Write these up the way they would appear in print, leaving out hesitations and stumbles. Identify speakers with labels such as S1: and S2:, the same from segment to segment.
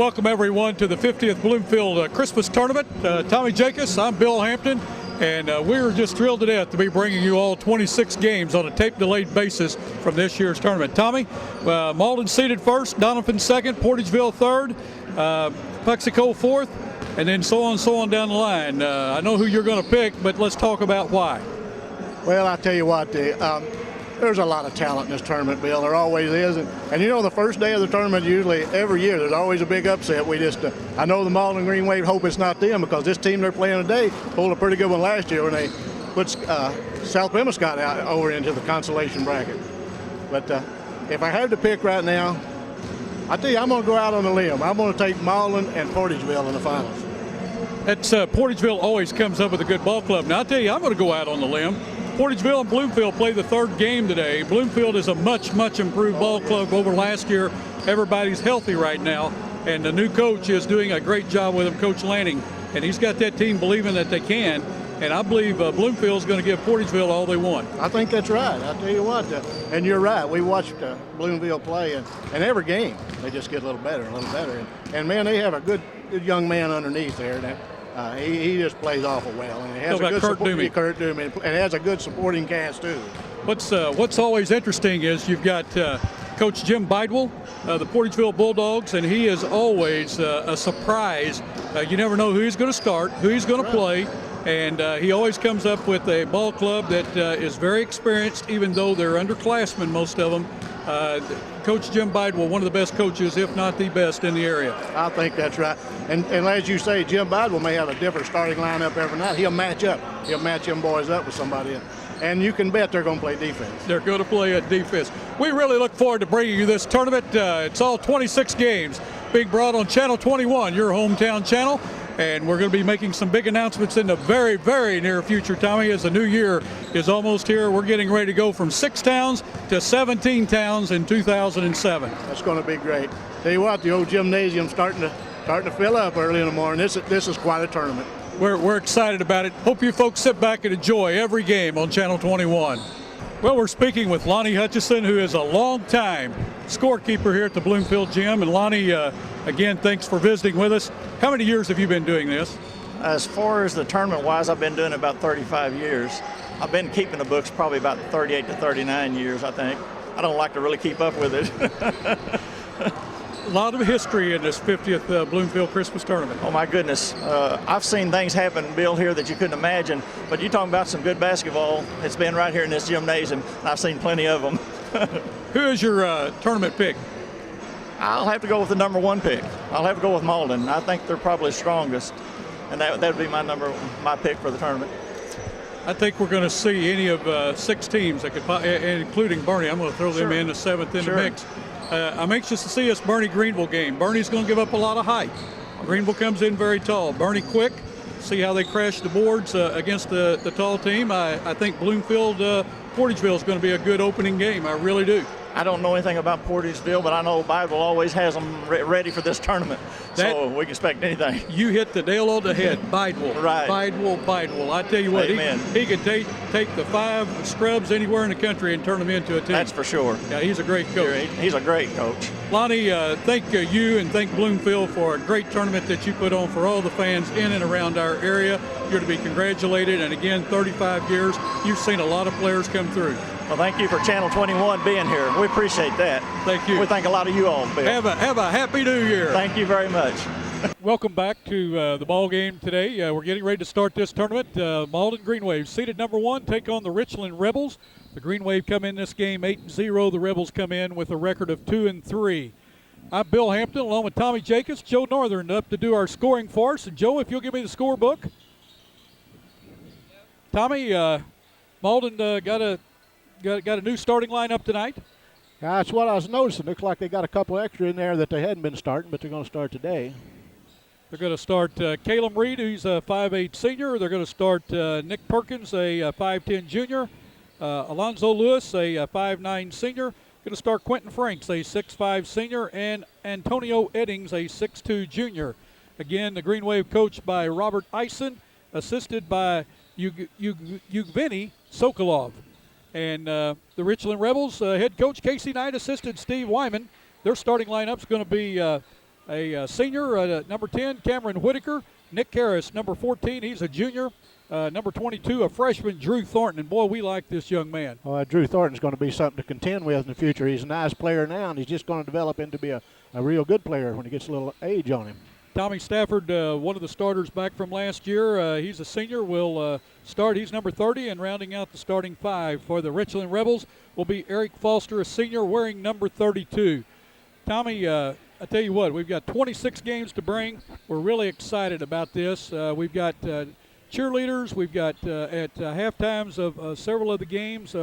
S1: welcome everyone to the 50th Bloomfield Christmas Tournament. Tommy Jacobs, I'm Bill Hampton, and we're just thrilled to death to be bringing you all 26 games on a tape-delayed basis from this year's tournament. Tommy, Malden seeded first, Donovan second, Portageville third, Puxico fourth, and then so on down the line. I know who you're going to pick, but let's talk about why.
S2: Well, I tell you what, there's a lot of talent in this tournament, Bill. There always is. And you know, the first day of the tournament, usually every year, there's always a big upset. I know the Malden Green Wave hope it's not them, because this team they're playing today pulled a pretty good one last year when they put South Plymouth out over into the consolation bracket. But if I had to pick right now, I tell you, I'm going to go out on a limb. I'm going to take Malden and Portageville in the finals.
S1: That's Portageville always comes up with a good ball club. Now, I tell you, I'm going to go out on the limb. Portageville and Bloomfield play the third game today. Bloomfield is a much improved ball club over last year. Everybody's healthy right now, and the new coach is doing a great job with them, Coach Lanning, and he's got that team believing that they can. And I believe Bloomfield's going to give Portageville all they want.
S2: I think that's right. I tell you what, and you're right. We watched Bloomfield play, and every game they just get a little better and a little better. And man, they have a good young man underneath there. He just plays awful well, and he has a good Kurt Doomey, and has a good supporting cast too.
S1: What's always interesting is you've got Coach Jim Bidewell, the Portageville Bulldogs, and he is always a surprise. You never know who he's going to start, who he's going to play, and he always comes up with a ball club that is very experienced, even though they're underclassmen, most of them. Coach Jim Bidewell, one of the best coaches, if not the best in the area.
S2: I think that's right. And as you say, Jim Bidewell may have a different starting lineup every night. He'll match up. He'll match them boys up with somebody. And you can bet they're going to play defense.
S1: They're going to play a defense. We really look forward to bringing you this tournament. It's all 26 games being brought on Channel 21, your hometown channel. And we're going to be making some big announcements in the very, very near future, Tommy, as the new year is almost here. We're getting ready to go from 6 towns to 17 towns in 2007.
S2: That's going to be great. Tell you what, the old gymnasium's starting to fill up early in the morning. This is quite a tournament.
S1: We're excited about it. Hope you folks sit back and enjoy every game on Channel 21. Well, we're speaking with Lonnie Hutchison, who is a long-time scorekeeper here at the Bloomfield Gym. And Lonnie, again, thanks for visiting with us. How many years have you been doing this?
S3: As far as the tournament-wise, I've been doing it about 35 years. I've been keeping the books probably about 38 to 39 years, I think. I don't like to really keep up with it.
S1: A lot of history in this 50th Bloomfield Christmas Tournament.
S3: Oh, my goodness. I've seen things happen, Bill, here that you couldn't imagine. But you're talking about some good basketball. It's been right here in this gymnasium. I've seen plenty of them.
S1: Who is your tournament pick?
S3: I'll have to go with the number 1 pick. I'll have to go with Malden. I think they're probably strongest. And that would be my pick for the tournament.
S1: I think we're going to see any of 6 teams, that could, including Bernie. I'm going to throw them in the 7th in the mix. I'm anxious to see this Bernie-Greenville game. Bernie's going to give up a lot of height. Greenville comes in very tall. Bernie quick. See how they crash the boards against the tall team. I think Bloomfield, Portageville is going to be a good opening game. I really do.
S3: I don't know anything about Portageville, but I know Bidewell always has them ready for this tournament. So we can expect anything.
S1: You hit the nail on the head. Bidewell.
S3: Right.
S1: Bidewell. I tell you what, he could take the 5 scrubs anywhere in the country and turn them into a team.
S3: That's for sure.
S1: Yeah, he's a great coach.
S3: He's a great coach.
S1: Lonnie, thank you and thank Bloomfield for a great tournament that you put on for all the fans in and around our area. You're to be congratulated. And again, 35 years, you've seen a lot of players come through.
S3: Well, thank you for Channel 21 being here. We appreciate that.
S1: Thank you.
S3: We thank a lot of you all, Bill.
S1: Have a happy new year.
S3: Thank you very much.
S1: Welcome back to the ball game today. We're getting ready to start this tournament. Malden Green Wave, seeded number 1, take on the Richland Rebels. The Green Wave come in this game 8-0. The Rebels come in with a record of 2-3. I'm Bill Hampton along with Tommy Jacobs. Joe Northern up to do our scoring for us. And Joe, if you'll give me the scorebook. Tommy, Malden got a new starting lineup tonight.
S4: That's what I was noticing. Looks like they got a couple extra in there that they hadn't been starting, but they're going to start today.
S1: They're going to start Caleb Reed, who's a 5'8 senior. They're going to start Nick Perkins, a 5'10 junior. Alonzo Lewis, a 5'9 senior. Going to start Quentin Franks, a 6'5 senior. And Antonio Eddings, a 6'2 junior. Again, the Green Wave coached by Robert Eisen, assisted by Yevgeny Sokolov. And the Richland Rebels head coach Casey Knight, assisted Steve Wyman. Their starting lineup's going to be a senior, number 10, Cameron Whitaker. Nick Harris, number 14, he's a junior. Number 22, a freshman, Drew Thornton. And, boy, we like this young man.
S4: Oh, Drew Thornton's going to be something to contend with in the future. He's a nice player now, and he's just going to develop into be a real good player when he gets a little age on him.
S1: Tommy Stafford, one of the starters back from last year. He's a senior, will start. He's number 30, and rounding out the starting 5 for the Richland Rebels will be Eric Foster, a senior, wearing number 32. Tommy, I tell you what, we've got 26 games to bring. We're really excited about this. We've got cheerleaders. We've got at half times of several of the games.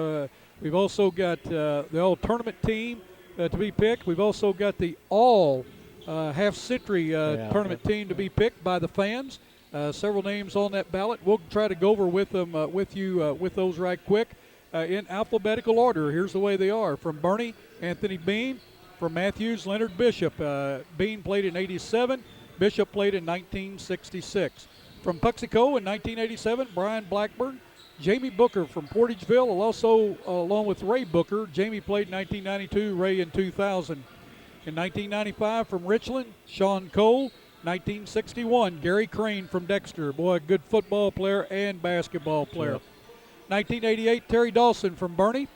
S1: We've also got the all-tournament team to be picked. We've also got the all half-century tournament team to be picked by the fans. Several names on that ballot. We'll try to go over with them with you with those right quick in alphabetical order. Here's the way they are. From Bernie, Anthony Bean. From Matthews, Leonard Bishop. Bean played in '87. Bishop played in 1966. From Puxico in 1987, Brian Blackburn. Jamie Booker from Portageville, also along with Ray Booker. Jamie played in 1992, Ray in 2000. In 1995 from Richland, Sean Cole. 1961, Gary Crane from Dexter. Boy, a good football player and basketball player. 1988, Terry Dawson from Bernie.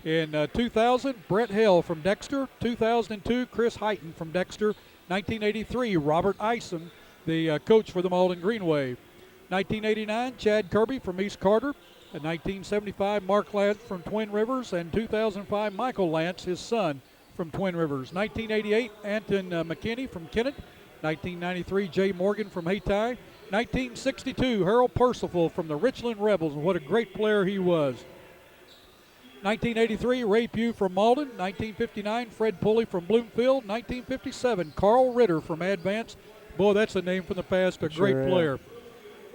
S1: In 2000, Brett Hale from Dexter. 2002, Chris Heighton from Dexter. 1983, Robert Ison, the coach for the Malden Green Wave. 1989, Chad Kirby from East Carter. In 1975, Mark Lance from Twin Rivers. And 2005, Michael Lance, his son, from Twin Rivers. 1988, Anton McKinney from Kennett. 1993, Jay Morgan from Hayti. 1962, Harold Percival from the Richland Rebels. And what a great player he was. 1983, Ray Pugh from Malden. 1959, Fred Pulley from Bloomfield. 1957, Carl Ritter from Advance. Boy, that's a name from the past, a great player.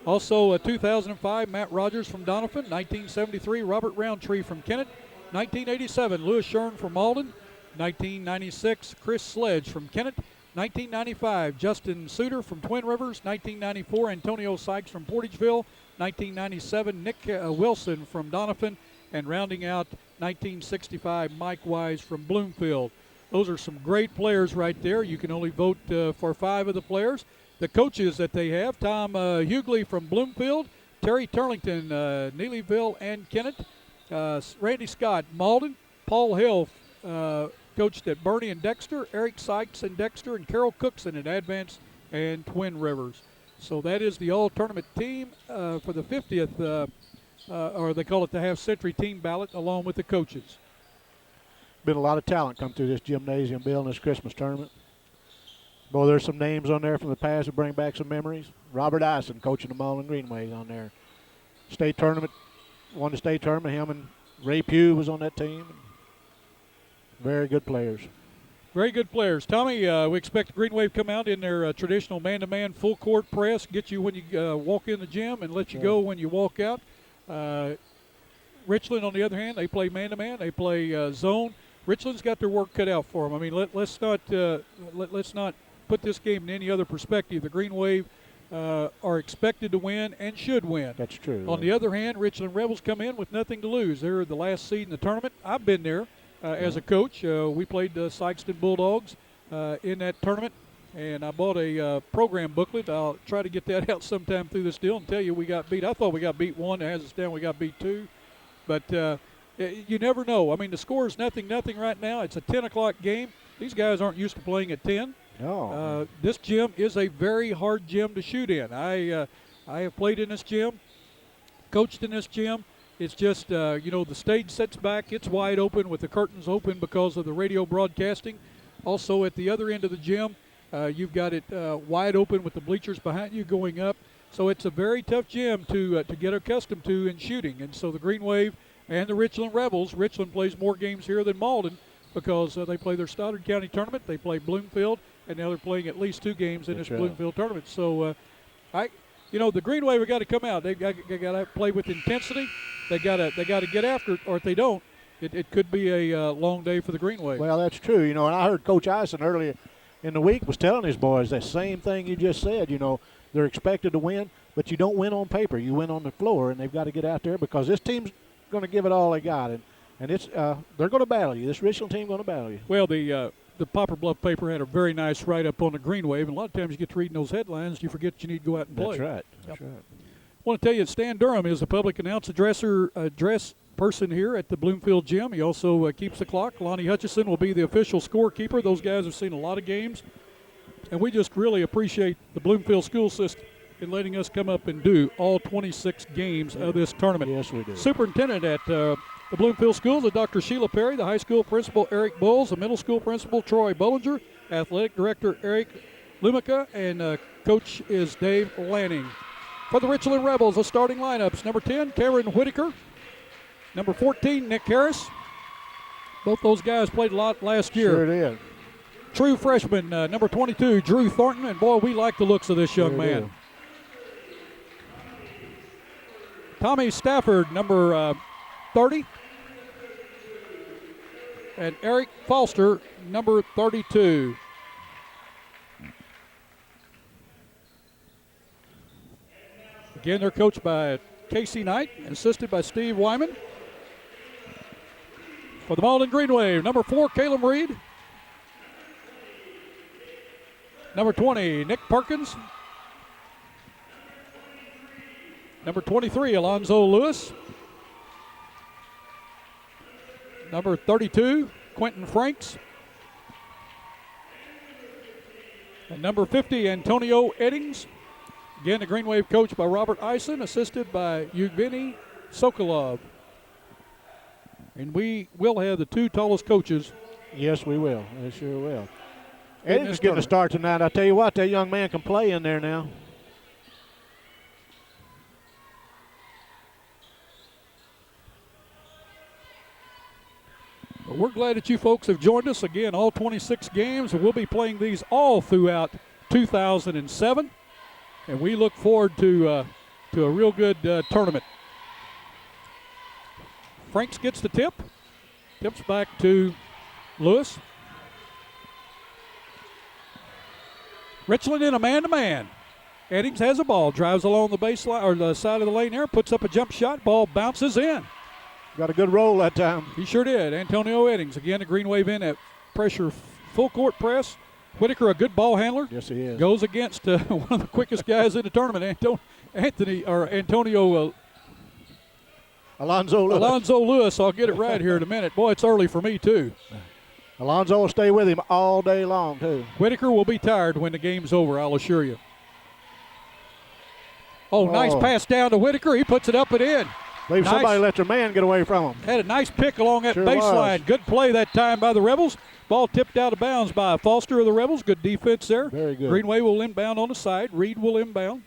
S1: Also, 2005, Matt Rogers from Doniphan. 1973, Robert Roundtree from Kennett. 1987, Lewis Shern from Malden. 1996, Chris Sledge from Kennett. 1995, Justin Suter from Twin Rivers. 1994, Antonio Sykes from Portageville. 1997, Nick Wilson from Doniphan. And rounding out 1965, Mike Wise from Bloomfield. Those are some great players right there. You can only vote for 5 of the players. The coaches that they have, Tom Hughley from Bloomfield, Terry Turlington, Neelyville and Kennett, Randy Scott, Malden, Paul Hill, coached at Bernie and Dexter, Eric Sykes and Dexter, and Carol Cookson at Advance and Twin Rivers. So that is the all-tournament team for the 50th or they call it the half-century team ballot, along with the coaches.
S4: Been a lot of talent come through this gymnasium, Bill, in this Christmas tournament. Boy, there's some names on there from the past that bring back some memories. Robert Ison, coaching the Malden Greenways on there. State tournament, won the state tournament. Him and Ray Pugh was on that team. Very good players.
S1: Very good players. Tommy, we expect the Green Wave come out in their traditional man-to-man full-court press, get you when you walk in the gym and let you go when you walk out. Richland, on the other hand, they play man-to-man. They play zone. Richland's got their work cut out for them. I mean, let's not put this game in any other perspective. The Green Wave are expected to win and should win.
S4: That's true.
S1: On the other hand, Richland Rebels come in with nothing to lose. They're the last seed in the tournament. I've been there as a coach. We played the Sykeston Bulldogs in that tournament, and I bought a program booklet. I'll try to get that out sometime through this deal and tell you we got beat. I thought we got beat 1. As it's down, we got beat 2. But you never know. I mean, the score is 0-0 right now. It's a 10 o'clock game. These guys aren't used to playing at 10.
S4: No.
S1: This gym is a very hard gym to shoot in. I have played in this gym, coached in this gym. It's just, the stage sets back. It's wide open with the curtains open because of the radio broadcasting. Also, at the other end of the gym, you've got it wide open with the bleachers behind you going up. So it's a very tough gym to get accustomed to in shooting. And so the Green Wave and the Richland Rebels, Richland plays more games here than Malden because they play their Stoddard County tournament. They play Bloomfield, and now they're playing at least 2 games in this Bloomfield tournament. So, the Green Wave have got to come out. They got to play with intensity. They got to get after it, or if they don't, it could be a long day for the Green Wave.
S4: Well, that's true. And I heard Coach Ison earlier in the week was telling his boys that same thing you just said. They're expected to win, but you don't win on paper. You win on the floor, and they've got to get out there because this team's going to give it all they got. And it's they're going to battle you. This Richland team going to battle you.
S1: Well, the the Poplar Bluff paper had a very nice write-up on the Green Wave, and a lot of times you get to reading those headlines, you forget you need to go out and play.
S4: That's right. That's right.
S1: I want to tell you that Stan Durham is the public address person here at the Bloomfield Gym. He also keeps the clock. Lonnie Hutchison will be the official scorekeeper. Those guys have seen a lot of games, and we just really appreciate the Bloomfield school system in letting us come up and do all 26 games of this tournament.
S4: Yes, we do.
S1: Superintendent at the Bloomfield Schools is Dr. Sheila Perry, the high school principal Eric Bowles, the middle school principal Troy Bollinger, athletic director Eric Lumica, and coach is Dave Lanning. For the Richland Rebels, the starting lineups: number 10, Cameron Whitaker; number 14, Nick Harris. Both those guys played a lot last year.
S4: Sure did.
S1: True freshman, number 22, Drew Thornton, and boy, we like the looks of this young
S4: Sure
S1: man.
S4: do.
S1: Tommy Stafford, number 30. And Eric Foster, number 32. Again, they're coached by Casey Knight and assisted by Steve Wyman. For the Malden Green Wave, number 4, Caleb Reed. Number 20, Nick Perkins. Number 23, Alonzo Lewis. Number 32, Quentin Franks. And number 50, Antonio Eddings. Again, the Green Wave coached by Robert Eisen, assisted by Evgeny Sokolov. And we will have the 2 tallest coaches.
S4: Yes, we will. We sure will.
S1: In
S4: Eddings
S1: this
S4: getting a start tonight. I tell you what, that young man can play in there now.
S1: Well, we're glad that you folks have joined us. Again, all 26 games, and we'll be playing these all throughout 2007. And we look forward to a real good tournament. Franks gets the tip. Tips back to Lewis. Richland in a man-to-man. Eddings has a ball, drives along the baseline or the side of the lane there, puts up a jump shot, ball bounces in.
S4: Got a good roll that time.
S1: He sure did. Antonio Eddings, again, a Green Wave in at pressure, full court press. Whitaker, a good ball handler.
S4: Yes, he is.
S1: Goes against one of the quickest guys in the tournament, Antonio
S4: Alonzo Lewis.
S1: Alonzo Lewis. I'll get it right here in a minute. Boy, it's early for me, too.
S4: Alonzo will stay with him all day long, too.
S1: Whitaker will be tired when the game's over, I'll assure you. Oh, nice pass down to Whitaker. He puts it up and in.
S4: Believe
S1: Nice.
S4: somebody let their man get away from him.
S1: Had a nice pick along that
S4: Sure
S1: baseline.
S4: was.
S1: Good play that time by the Rebels. Ball tipped out of bounds by Foster of the Rebels. Good defense there.
S4: Very good.
S1: Greenway will inbound on the side. Reed will inbound.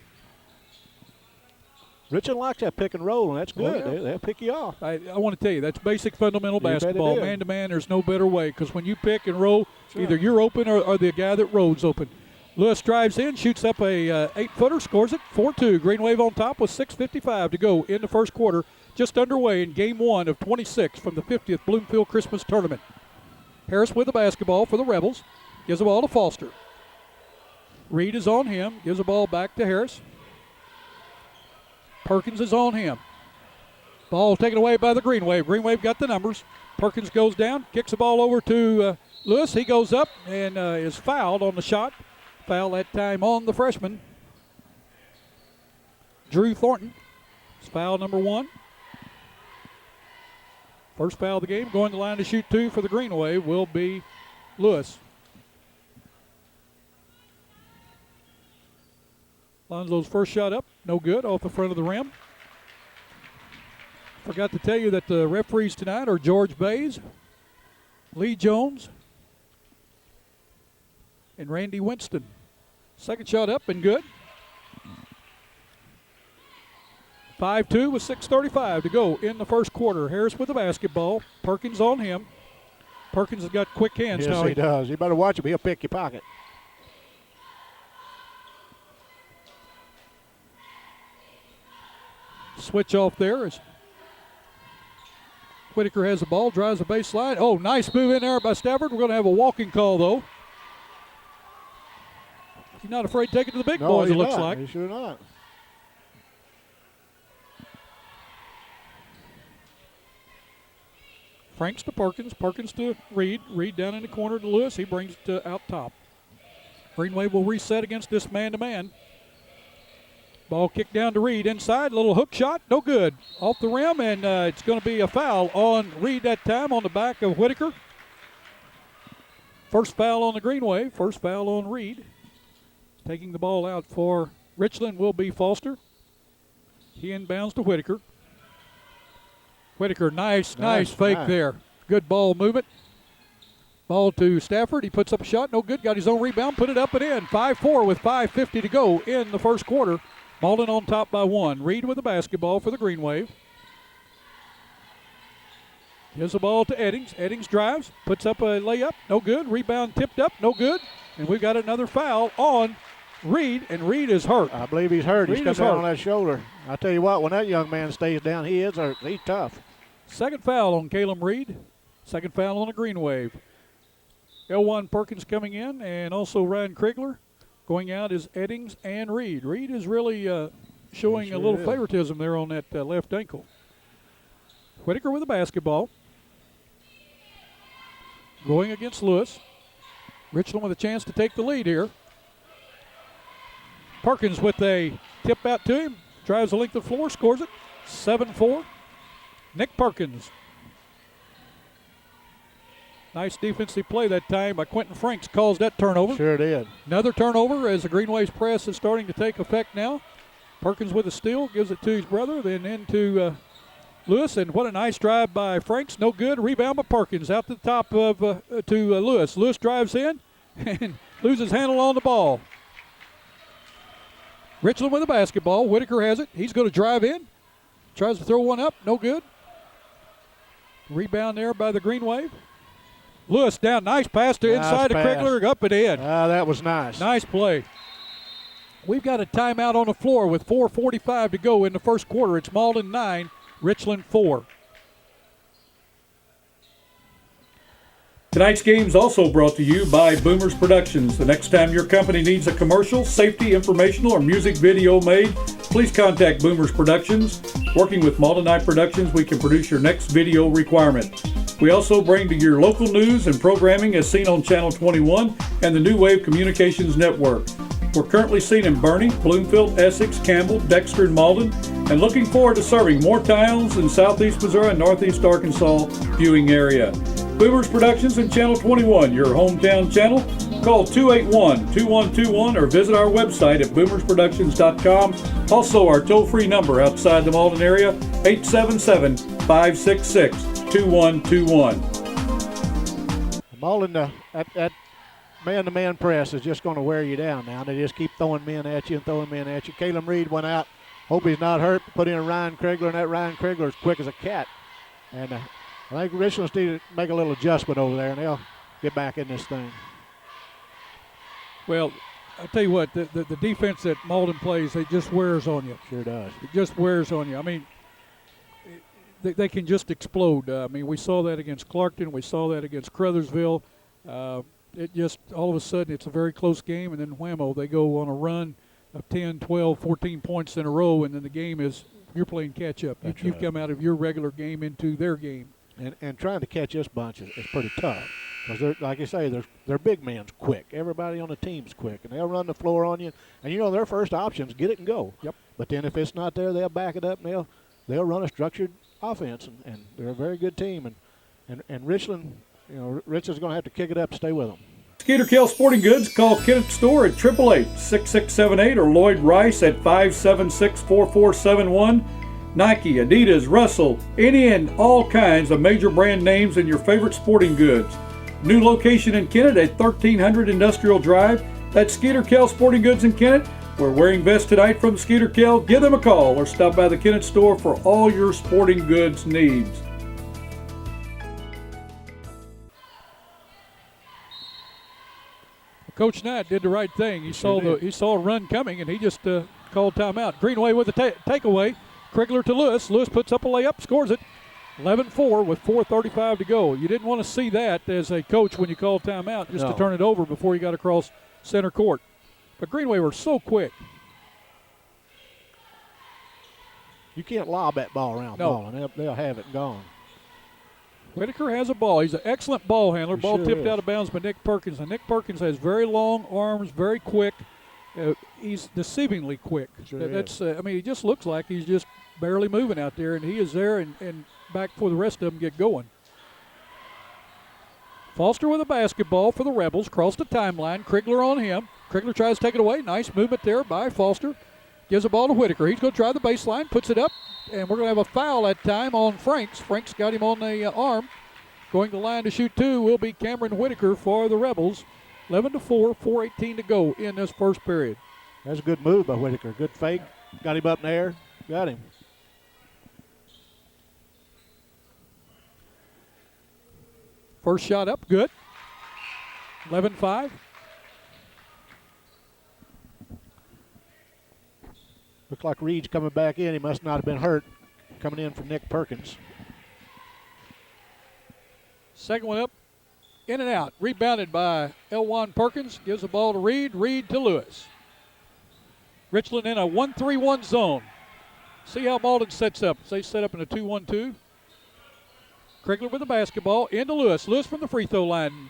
S4: Richard likes that pick and roll, and that's good.
S1: Oh, yeah.
S4: They'll pick you off.
S1: I want to tell you, that's basic fundamental
S4: You bet it
S1: basketball.
S4: is.
S1: Man-to-man, there's no better way, because when you pick and roll,
S4: Sure.
S1: either you're open or the guy that rolls open. Lewis drives in, shoots up a 8-footer, scores it, 4-2. Green Wave on top with 6:55 to go in the first quarter. Just underway in game 1 of 26 from the 50th Bloomfield Christmas Tournament. Harris with the basketball for the Rebels. Gives the ball to Foster. Reed is on him. Gives the ball back to Harris. Perkins is on him. Ball taken away by the Green Wave. Green Wave got the numbers. Perkins goes down, kicks the ball over to Lewis. He goes up and is fouled on the shot. Foul that time on the freshman, Drew Thornton. It's foul number 1. First foul of the game. Going to the line to shoot 2 for the Green Wave will be Lewis. Lonzo's first shot up, no good, off the front of the rim. Forgot to tell you that the referees tonight are George Bays, Lee Jones, and Randy Winston. Second shot up and good. 5-2 with 6:35 to go in the first quarter. Harris with the basketball. Perkins on him. Perkins has got quick hands.
S4: Yes,
S1: now
S4: he does. You better watch him. He'll pick your pocket.
S1: Switch off there as Whitaker has the ball, drives the baseline. Oh, nice move in there by Stafford. We're going to have a walking call, though. He's not afraid to take it to the big boys, it looks like.
S4: He's sure not.
S1: Franks to Perkins. Perkins to Reed. Reed down in the corner to Lewis. He brings it to out top. Green Wave will reset against this man-to-man. Ball kicked down to Reed inside. Little hook shot. No good. Off the rim, and it's going to be a foul on Reed that time on the back of Whitaker. First foul on the Green Wave. First foul on Reed. Taking the ball out for Richland will be Foster. He inbounds to Whitaker. Whitaker, nice fake there. Good ball movement. Ball to Stafford. He puts up a shot. No good. Got his own rebound. Put it up and in. 5-4 with 5:50 to go in the first quarter. Malden on top by 1. Reed with the basketball for the Green Wave. Gives the ball to Eddings. Eddings drives. Puts up a layup. No good. Rebound tipped up. No good. And we've got another foul on Reed, and Reed is hurt.
S4: I believe he's hurt. He's come down on that shoulder. I tell you what, when that young man stays down, he is hurt. He's tough.
S1: Second foul on Caleb Reed. Second foul on the Green Wave. L1 Perkins coming in, and also Ryan Krigler. Going out is Eddings and Reed. Reed is really showing a little favoritism there on that left ankle. Whitaker with the basketball. Going against Lewis. Richland with a chance to take the lead here. Perkins with a tip out to him. Drives the length of the floor, scores it. 7-4. Nick Perkins. Nice defensive play that time by Quentin Franks. Calls that turnover.
S4: Sure did. Another
S1: turnover as the Green Wave's press is starting to take effect now. Perkins with a steal, gives it to his brother, then into Lewis. And what a nice drive by Franks. No good. Rebound by Perkins out to the top of to Lewis. Lewis drives in and loses handle on the ball. Richland with the basketball. Whitaker has it. He's going to drive in. Tries to throw one up. No good. Rebound there by the Green Wave. Lewis down. Nice pass to inside to Krigler. Up and in.
S4: That was nice.
S1: Nice play. We've got a timeout on the floor with 4:45 to go in the first quarter. It's Malden 9, Richland 4. Tonight's game is also brought to you by Boomers Productions. The next time your company needs a commercial, safety, informational, or music video made, please contact Boomers Productions. Working with Malden Night Productions, we can produce your next video requirement. We also bring to your local news and programming as seen on Channel 21 and the New Wave Communications Network. We're currently seen in Bernie, Bloomfield, Essex, Campbell, Dexter, and Malden, and looking forward to serving more towns in southeast Missouri and northeast Arkansas viewing area. Boomers Productions and Channel 21, your hometown channel. Call 281-2121 or visit our website at boomersproductions.com. Also, our toll-free number outside the Malden area, 877-566-2121.
S4: Malden, that man-to-man press is just going to wear you down now. They just keep throwing men at you and throwing men at you. Caleb Reed went out. Hope he's not hurt. Put in Ryan Krigler, and that Ryan Krigler is quick as a cat. And I think Richland's need to make a little adjustment over there, and they'll get back in this thing.
S1: Well, I'll tell you what, the defense that Malden plays, it just wears on you.
S4: Sure does.
S1: It just wears on you. I mean, they can just explode. I mean, we saw that against Clarkton. We saw that against Crothersville. It just, all of a sudden, it's a very close game, and then whammo, they go on a run of 10, 12, 14 points in a row, and then the game is, you're playing catch-up. You've come out of your regular game into their game.
S4: And trying to catch this bunch is pretty tough because, like you say, their big man's quick. Everybody on the team's quick, and they'll run the floor on you. And, you know, their first option is get it and go.
S1: Yep.
S4: But then if it's not there, they'll back it up, and they'll run a structured offense, and they're a very good team. And Richland, you know, Richland's going to have to kick it up to stay with them.
S1: Skeeter Kell Sporting Goods. Call Kennett's Store at 888-6678 or Lloyd Rice at 576-4471. Nike, Adidas, Russell, any and all kinds of major brand names and your favorite sporting goods. New location in Kennett at 1300 Industrial Drive. That's Skeeter Kell Sporting Goods in Kennett. We're wearing vests tonight from Skeeter Kell. Give them a call or stop by the Kennett store for all your sporting goods needs. Coach Knight did the right thing. He saw a run coming, and he just called timeout. Greenway with the takeaway. Krigler to Lewis. Lewis puts up a layup, scores it. 11-4 with 4:35 to go. You didn't want to see that as a coach when you called timeout, just to turn it over before you got across center court. But Greenway were so quick.
S4: You can't lob that ball around,
S1: no.
S4: And they'll have it gone.
S1: Whitaker has a ball. He's an excellent ball handler.
S4: He
S1: Ball
S4: sure
S1: tipped
S4: is.
S1: out of bounds by Nick Perkins. And Nick Perkins has very long arms, very quick. He's deceivingly quick.
S4: Sure
S1: That's. I mean, he just looks like he's just barely moving out there, and he is there and back before the rest of them get going. Foster with a basketball for the Rebels. Crossed the timeline. Krigler on him. Krigler tries to take it away. Nice movement there by Foster. Gives the ball to Whitaker. He's going to try the baseline. Puts it up. And we're going to have a foul that time on Franks. Franks got him on the arm. Going to the line to shoot two will be Cameron Whitaker for the Rebels. 11-4, 4:18 to go in this first period.
S4: That's a good move by Whitaker. Good fake. Got him up in the air. Got him.
S1: First shot up, good. 11-5.
S4: Looks like Reed's coming back in. He must not have been hurt. Coming in for Nick Perkins.
S1: Second one up, in and out. Rebounded by Elwan Perkins. Gives the ball to Reed. Reed to Lewis. Richland in a 1-3-1 zone. See how Malden sets up. They set up in a 2-1-2. Krigler with the basketball. Into Lewis. Lewis from the free throw line.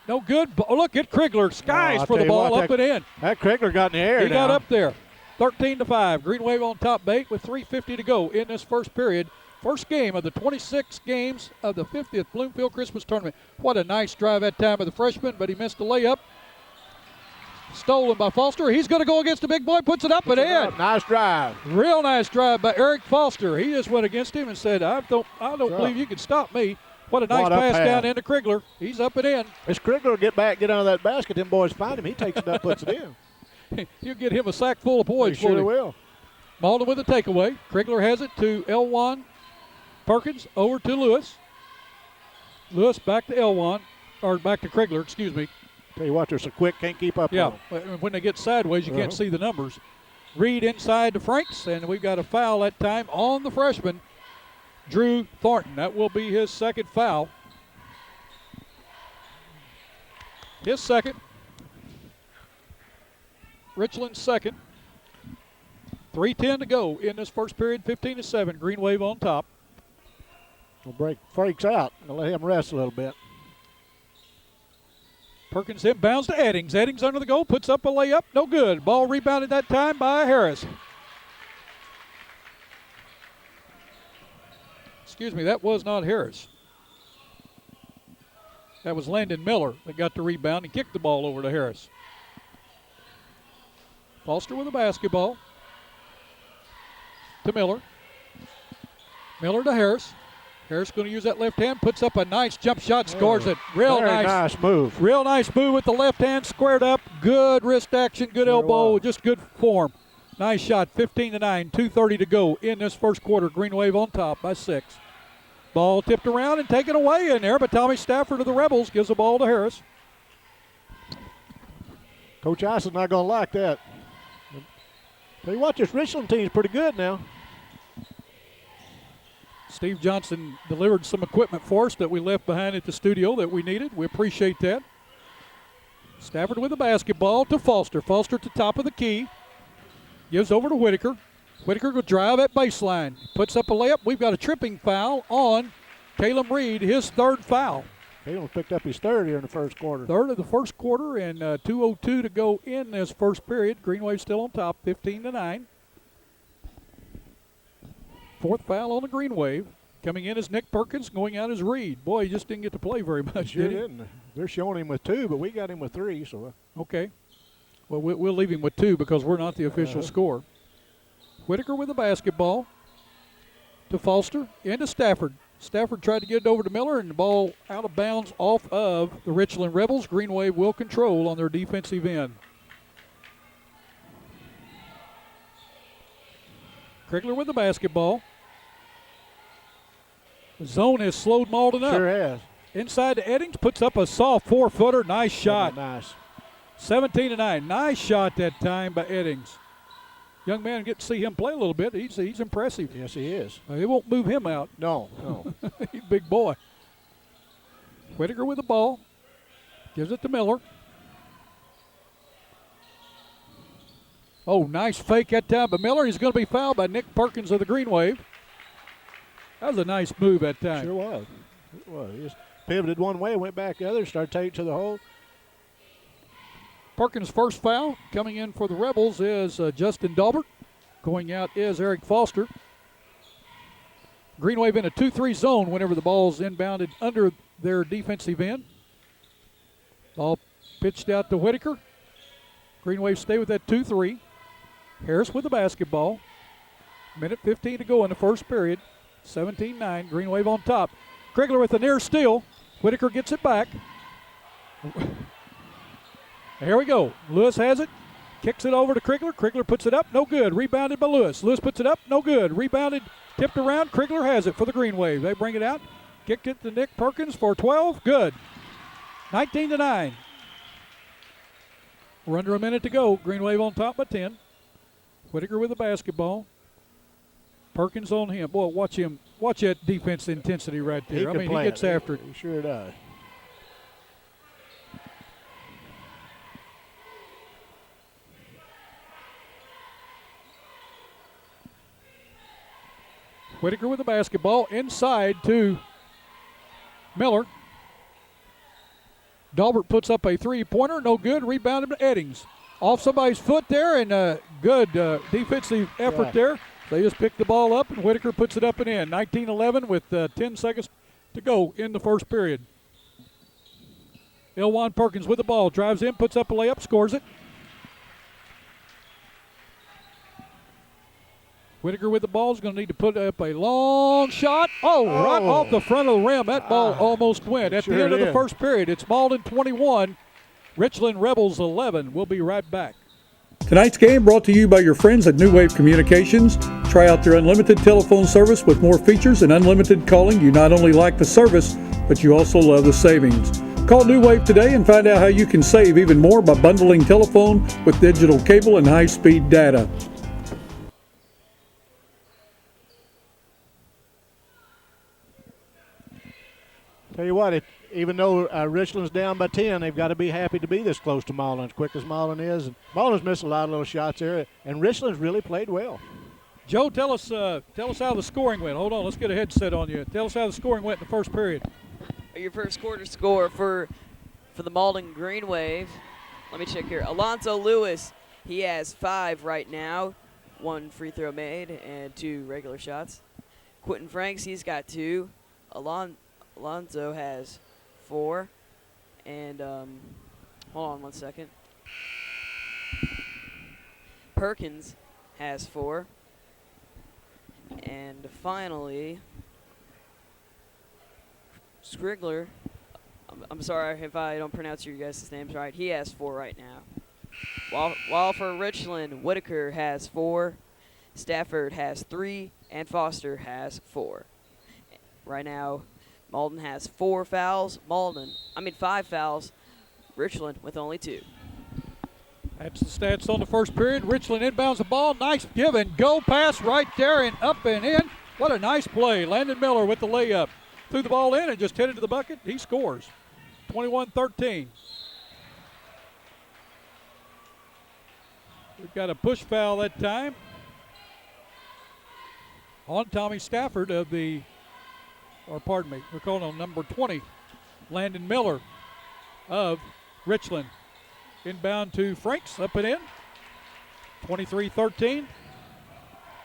S1: No good. Oh, look at Krigler. Skies
S4: I'll
S1: for the
S4: tell you
S1: ball.
S4: what,
S1: Up and in.
S4: That Krigler got in the air
S1: He
S4: now.
S1: got up there. 13-5. Green Wave on top bait with 3:50 to go in this first period. First game of the 26 games of the 50th Bloomfield Christmas Tournament. What a nice drive that time of the freshman, but he missed the layup. Stolen by Foster. He's going to go against the big boy. Puts it up and in.
S4: Nice drive.
S1: Real nice drive by Eric Foster. He just went against him and said, I don't believe you can stop me. What a nice
S4: What a
S1: pass
S4: pass.
S1: down into Krigler. He's up and in.
S4: As Krigler will get back, get under that basket, them boys find him. He takes it up, puts it in.
S1: You'll get him a sack full of
S4: He
S1: points.
S4: sure will.
S1: Malden with a takeaway. Krigler has it to Elwan Perkins over to Lewis. Lewis back to Elwan, or back to Krigler, excuse me.
S4: Tell you what, they're so quick, can't keep up
S1: Yeah,
S4: with them.
S1: when they get sideways, you can't see the numbers. Reed inside to Franks, and we've got a foul that time on the freshman, Drew Thornton. That will be his second foul. His second. Richland's second. 3:10 to go in this first period, 15-7. Green Wave on top.
S4: We'll break Franks out and let him rest a little bit.
S1: Perkins inbounds to Eddings. Eddings under the goal, puts up a layup. No good. Ball rebounded that time by Harris. Excuse me, that was not Harris. That was Landon Miller that got the rebound and kicked the ball over to Harris. Foster with the basketball. To Miller. Miller to Harris. Harris going to use that left hand, puts up a nice jump shot, scores it. Real
S4: Very
S1: nice.
S4: move.
S1: Real nice move with the left hand, squared up. Good wrist action, good
S4: Sure
S1: elbow,
S4: was.
S1: just good form. Nice shot, 15-9, 2:30 to go in this first quarter. Green Wave on top by 6. Ball tipped around and taken away in there, but Tommy Stafford of the Rebels gives the ball to Harris.
S4: Coach Ison's not going to like that. Tell you what, this Richland team's pretty good now.
S1: Steve Johnson delivered some equipment for us that we left behind at the studio that we needed. We appreciate that. Stafford with the basketball to Foster. Foster to top of the key. Gives over to Whitaker. Whitaker will drive at baseline. Puts up a layup. We've got a tripping foul on Caleb Reed, his third foul.
S4: He only picked up his third here in the first quarter.
S1: Third of the first quarter and 2:02 to go in this first period. Green Wave still on top, 15-9. Fourth foul on the Green Wave. Coming in is Nick Perkins, going out is Reed. Boy, he just didn't get to play very much,
S4: Sure
S1: did he?
S4: didn't. They're showing him with 2, but we got him with 3. So
S1: Okay. Well, we'll leave him with 2 because we're not the official score. Whitaker with the basketball to Foster, into Stafford. Stafford tried to get it over to Miller, and the ball out of bounds off of the Richland Rebels. Green Wave will control on their defensive end. Krigler with the basketball. The zone has slowed Malden up.
S4: sure has.
S1: Inside to Eddings, puts up a soft 4-footer. Nice shot.
S4: Nice.
S1: 17-9. Nice shot that time by Eddings. Young man, get to see him play a little bit. He's impressive.
S4: Yes, he is.
S1: They won't move him out.
S4: No.
S1: He's a big boy. Whitaker with the ball. Gives it to Miller. Oh, nice fake that time by Miller. He's going to be fouled by Nick Perkins of the Green Wave. That was a nice move that time.
S4: Sure was. It was. He just pivoted one way, went back the other, started taking it to the hole.
S1: Perkins' first foul. Coming in for the Rebels is Justin Dalbert. Going out is Eric Foster. Green Wave in a 2-3 zone whenever the ball's inbounded under their defensive end. Ball pitched out to Whitaker. Green Wave stay with that 2-3. Harris with the basketball. Minute 15 to go in the first period. 17-9. Green Wave on top. Krigler with a near steal. Whitaker gets it back. Here we go. Lewis has it. Kicks it over to Krigler. Krigler puts it up. No good. Rebounded by Lewis. Lewis puts it up. No good. Rebounded. Tipped around. Krigler has it for the Green Wave. They bring it out. Kicked it to Nick Perkins for 12. Good. 19-9. We're under a minute to go. Green Wave on top by 10. Whitaker with the basketball. Perkins on him. Boy, watch him. Watch that defense intensity right there. I mean, he gets after it.
S4: He sure does.
S1: Whitaker with the basketball inside to Miller. Dalbert puts up a three-pointer. No good. Rebounded to Eddings. Off somebody's foot there, and good defensive effort there. They just picked the ball up, and Whitaker puts it up and in. 19-11 with 10 seconds to go in the first period. Elwan Perkins with the ball. Drives in, puts up a layup, scores it. Whitaker with the ball is going to need to put up a long shot. Right off the front of the rim. That ball almost went. At the end of the first period, it's Malden 21, Richland Rebels 11. We'll be right back.
S5: Tonight's game brought to you by your friends at New Wave Communications. Try out their unlimited telephone service with more features and unlimited calling. You not only like the service, but you also love the savings. Call New Wave today and find out how you can save even more by bundling telephone with digital cable and high-speed data.
S4: Tell you what, even though Richland's down by 10, they've got to be happy to be this close to Malden, as quick as Malden is. And Malden's missed a lot of little shots there, and Richland's really played well.
S1: Joe, tell us how the scoring went. Hold on, let's get a headset on you. Tell us how the scoring went in the first period.
S6: Your first quarter score for the Malden Green Wave. Let me check here. Alonzo Lewis, he has 5 right now. 1 free throw made and 2 regular shots. Quentin Franks, he's got 2. Alonzo has 4. And hold on one second. Perkins has 4. And finally, Skrigler, I'm sorry if I don't pronounce your guys' names right, he has 4 right now. While for Richland, Whitaker has 4, Stafford has 3, and Foster has 4. Right now, Malden has 5 fouls, Richland with only 2.
S1: That's the stats on the first period. Richland inbounds the ball. Nice give and go pass right there and up and in. What a nice play. Landon Miller with the layup. Threw the ball in and just hit it to the bucket. He scores. 21-13. We've got a push foul that time on Tommy Stafford we're calling on number 20, Landon Miller of Richland. Inbound to Franks, up and in. 23-13.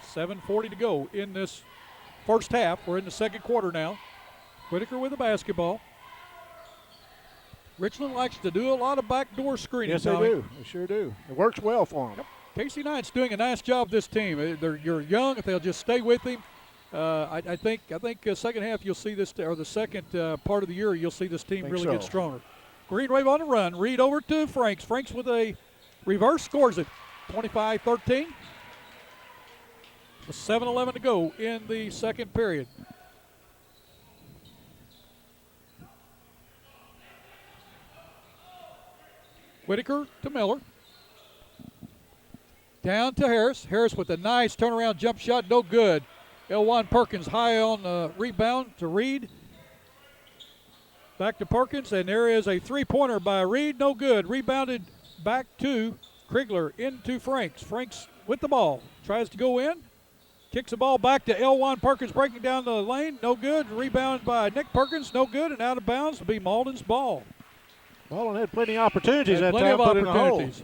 S1: 7:40 to go in this first half. We're in the second quarter now. Whitaker with the basketball. Richland likes to do a lot of backdoor screening.
S4: Yes, they do. They sure do. It works well for them.
S1: Yep. Casey Knight's doing a nice job. This team. You're young. If they'll just stay with him, I think second half you'll see this, or the second part of the year you'll see this team really get stronger. Green Wave on the run. Reed over to Franks. Franks with a reverse, scores it. 25-13. With 7:11 to go in the second period. Whitaker to Miller. Down to Harris. Harris with a nice turnaround jump shot. No good. Elwan Perkins high on the rebound to Reed. Back to Perkins, and there is a three-pointer by Reed. No good. Rebounded back to Krigler into Franks. Franks with the ball. Tries to go in. Kicks the ball back to L1 Perkins, breaking down the lane. No good. Rebound by Nick Perkins. No good. And out of bounds to be Malden's ball.
S4: Malden had plenty of opportunities that
S1: Plenty
S4: time,
S1: of
S4: put it in the hole.
S1: opportunities.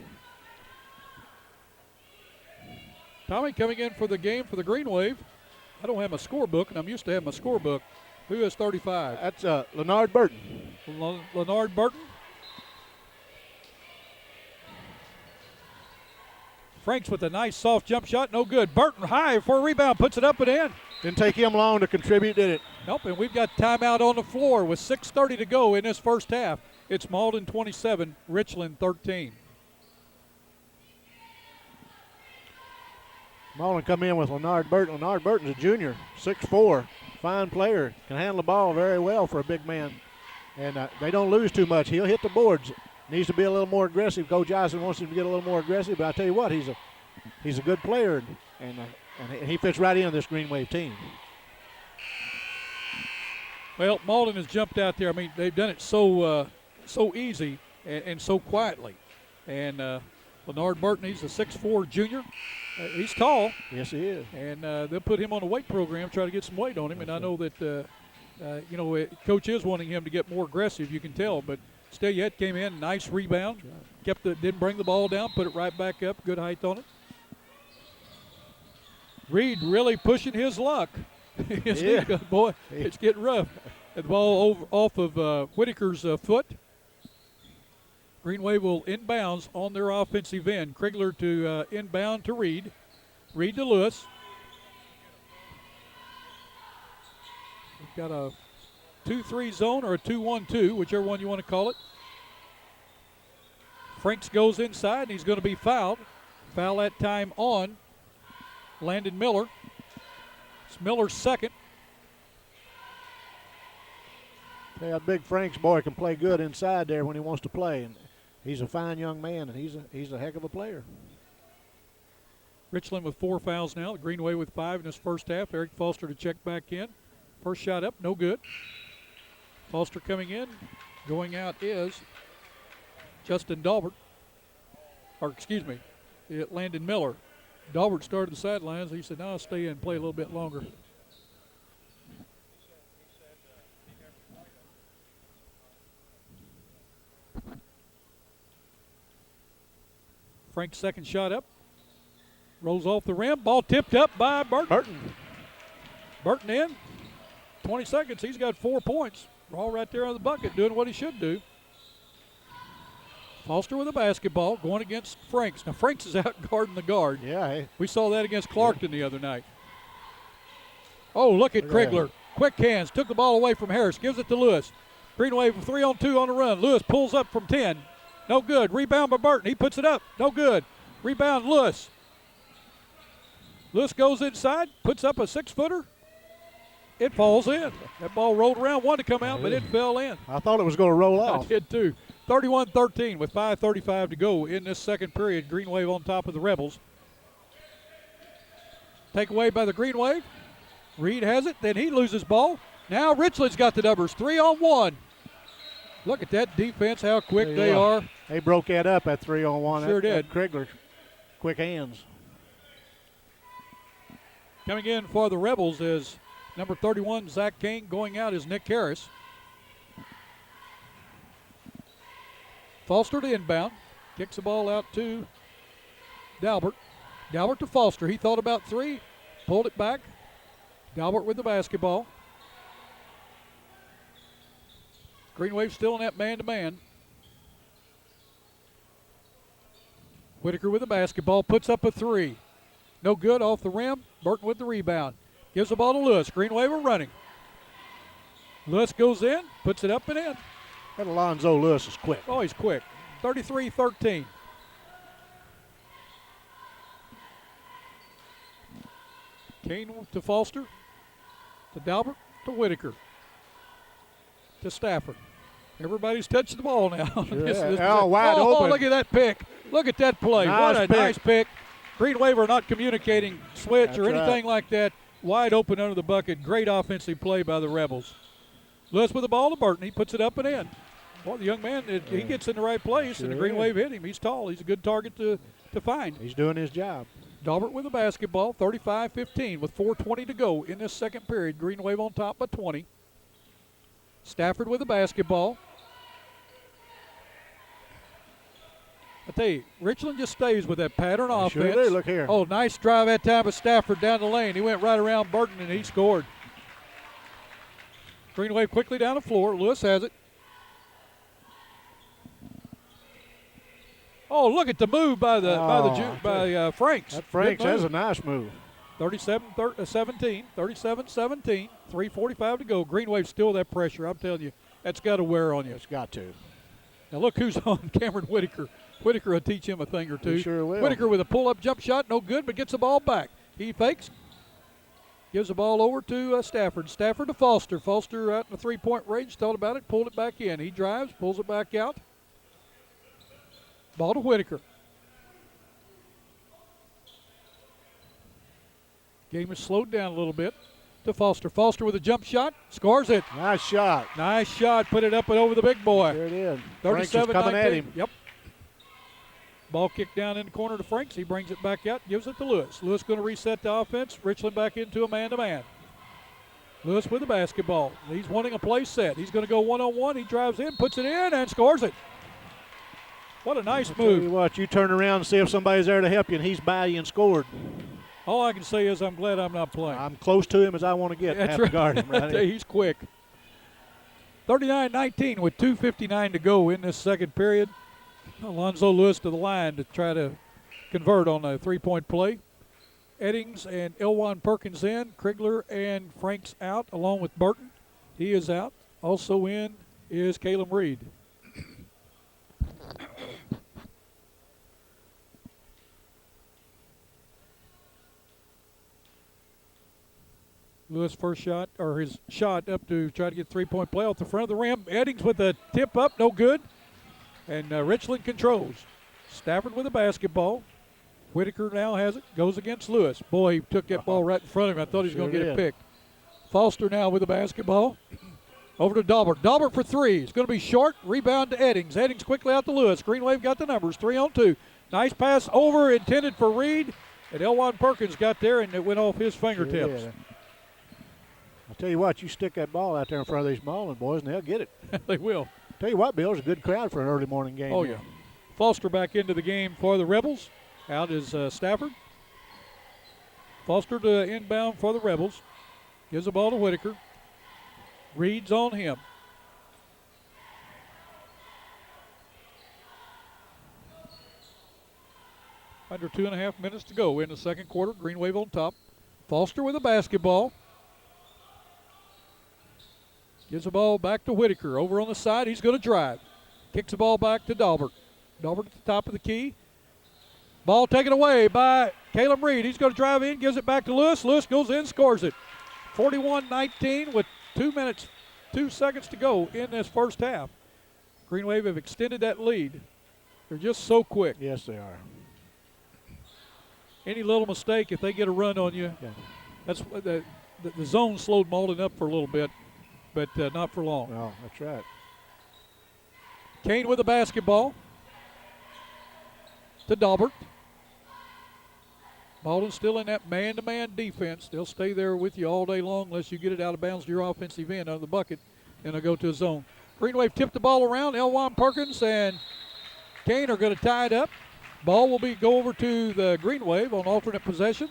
S1: Tommy coming in for the game for the Green Wave. I don't have my scorebook, and I'm used to having my scorebook. Who has 35?
S4: That's Leonard Burton.
S1: Leonard Burton. Franks with a nice soft jump shot. No good. Burton high for a rebound. Puts it up and in.
S4: Didn't take him long to contribute, did it?
S1: Nope, and we've got timeout on the floor with 6:30 to go in this first half. It's Malden 27, Richland 13.
S4: Malden come in with Leonard Burton. Leonard Burton's a junior, 6'4", fine player, can handle the ball very well for a big man. And they don't lose too much. He'll hit the boards. Needs to be a little more aggressive. Coach Eisen wants him to get a little more aggressive, but I tell you what, he's a good player, and he fits right in this Green Wave team.
S1: Well, Malden has jumped out there. I mean, they've done it so easy and so quietly. And Leonard Burton, he's a 6'4" junior. He's tall.
S4: Yes, he is.
S1: And they'll put him on a weight program, try to get some weight on him. And I know that, Coach is wanting him to get more aggressive, you can tell. But Stayette came in, nice rebound. Didn't bring the ball down, put it right back up. Good height on it. Reed really pushing his luck. Boy, it's getting rough. The ball off of Whitaker's foot. Green Wave will inbounds on their offensive end. Krigler to inbound to Reed. Reed to Lewis. We've got a 2-3 zone or a 2-1-2, whichever one you want to call it. Franks goes inside, and he's going to be fouled. Foul that time on Landon Miller. It's Miller's second.
S4: Yeah, that big Franks boy can play good inside there when he wants to play, and he's a fine young man, and he's a heck of a player.
S1: Richland with 4 fouls now. The Green Wave with 5 in this first half. Eric Foster to check back in. First shot up, no good. Foster coming in. Going out is Justin Dalbert. Or excuse me, Landon Miller. Dalbert started the sidelines. He said, no, I'll stay in and play a little bit longer. Frank's second shot up. Rolls off the rim. Ball tipped up by Burton. Burton in. 20 seconds. He's got 4 points. Ball right there on the bucket, doing what he should do. Foster with a basketball, going against Franks. Now, Franks is out guarding the guard.
S4: Yeah. Hey.
S1: We saw that against Clarkton the other night. Oh, look at Krigler. Quick hands. Took the ball away from Harris. Gives it to Lewis. Green Wave 3-on-2 on the run. Lewis pulls up from 10. No good. Rebound by Burton. He puts it up. No good. Rebound Lewis. Lewis goes inside, puts up a 6-footer. It falls in. That ball rolled around, wanted to come out, but it fell in.
S4: I thought it was going to roll off.
S1: I did too. 31-13 with 5:35 to go in this second period. Green Wave on top of the Rebels. Take away by the Green Wave. Reed has it, then he loses ball. Now Richland's got the numbers, 3-on-1. Look at that defense, how quick they are.
S4: They broke that up at 3-on-1.
S1: Sure did.
S4: Krigler, quick hands.
S1: Coming in for the Rebels is number 31, Zach King. Going out is Nick Harris. Foster to inbound. Kicks the ball out to Dalbert. Dalbert to Foster. He thought about 3. Pulled it back. Dalbert with the basketball. Green Wave still in that man-to-man. Whitaker with the basketball. Puts up a 3. No good off the rim. Burton with the rebound. Gives the ball to Lewis. Green Wave are running. Lewis goes in. Puts it up and in.
S4: That Alonzo Lewis is quick.
S1: Oh, he's quick. 33-13. Kane to Foster. To Dalbert. To Whitaker. To Stafford. Everybody's touching the ball now.
S4: Wide open.
S1: Look at that pick. Look at that play. What a nice pick. Green Wave are not communicating switch or anything like that. Wide open under the bucket. Great offensive play by the Rebels. Lewis with the ball to Burton. He puts it up and in. Well, the young man, he gets in the right place, and the Green Wave hit him. He's tall. He's a good target to to find.
S4: He's doing his job.
S1: Dalbert with the basketball, 35-15 with 4:20 to go in this second period. Green Wave on top by 20. Stafford with the basketball. I tell you, Richland just stays with that pattern offense.
S4: Sure do. Look here.
S1: Oh, nice drive that time of Stafford down the lane. He went right around Burton and he scored. Green Wave quickly down the floor. Lewis has it. Oh, look at the move by Franks.
S4: That Franks
S1: Good move.
S4: has a nice move.
S1: 37-17, 37-17, 3:45 to go. Green Wave still that pressure. I'm telling you, that's got to wear on you.
S4: It's got to.
S1: Now look who's on Cameron Whitaker. Whitaker will teach him a thing or two.
S4: He sure will.
S1: Whitaker with a pull-up jump shot, no good, but gets the ball back. He fakes, gives the ball over to Stafford. Stafford to Foster. Foster out in the three-point range, thought about it, pulled it back in. He drives, pulls it back out. Ball to Whitaker. Game is slowed down a little bit to Foster. Foster with a jump shot, scores it.
S4: Nice shot.
S1: Nice shot, put it up and over the big boy.
S4: There it is. Franks is
S1: 37-19.
S4: coming at him.
S1: Yep. Ball kicked down in the corner to Franks. He brings it back out, gives it to Lewis. Lewis going to reset the offense. Richland back into a man-to-man. Lewis with the basketball. He's wanting a play set. He's going to go one-on-one. He drives in, puts it in, and scores it. What a nice
S4: Tell you
S1: move.
S4: what, you turn around and see if somebody's there to help you, and he's by you and scored.
S1: All I can say is I'm glad I'm not playing.
S4: I'm close to him as I want to get.
S1: That's
S4: Have
S1: right.
S4: to guard him right here.
S1: He's quick. 39-19 with 2:59 to go in this second period. Alonzo Lewis to the line to try to convert on a three-point play. Eddings and Elwan Perkins in. Krigler and Franks out along with Burton. He is out. Also in is Caleb Reed. Lewis first shot, or his shot up to try to get three-point play off the front of the rim. Eddings with a tip up, no good. And Richland controls. Stafford with the basketball. Whitaker now has it, goes against Lewis. Boy, he took that ball right in front of him. I thought he was going to get it picked. Foster now with the basketball. Over to Dalbert. Dalbert for three. It's going to be short. Rebound to Eddings. Eddings quickly out to Lewis. Green Wave got the numbers. 3-on-2. Nice pass over, intended for Reed. And Elwan Perkins got there, and it went off his fingertips.
S4: Sure, I'll tell you what, you stick that ball out there in front of these Malden boys, and they'll get it.
S1: They will.
S4: Tell you what, Bill, it's a good crowd for an early morning game.
S1: Oh,
S4: here.
S1: yeah. Foster back into the game for the Rebels. Out is Stafford. Foster to inbound for the Rebels. Gives the ball to Whitaker. Reed's on him. Under 2.5 minutes to go in the second quarter. Green Wave on top. Foster with the basketball. Gives the ball back to Whitaker. Over on the side, he's going to drive. Kicks the ball back to Dalbert. Dalbert at the top of the key. Ball taken away by Caleb Reed. He's going to drive in, gives it back to Lewis. Lewis goes in, scores it. 41-19 with 2 seconds to go in this first half. Green Wave have extended that lead. They're just so quick.
S4: Yes, they are.
S1: Any little mistake, if they get a run on you, that's the zone slowed Malden up for a little bit, but not for long.
S4: No, that's right.
S1: Kane with the basketball to Dalbert. Malden still in that man-to-man defense. They'll stay there with you all day long unless you get it out of bounds to your offensive end under the bucket, and they'll go to a zone. Green Wave tipped the ball around. Elwan Perkins and Kane are going to tie it up. Ball will go over to the Green Wave on alternate possession.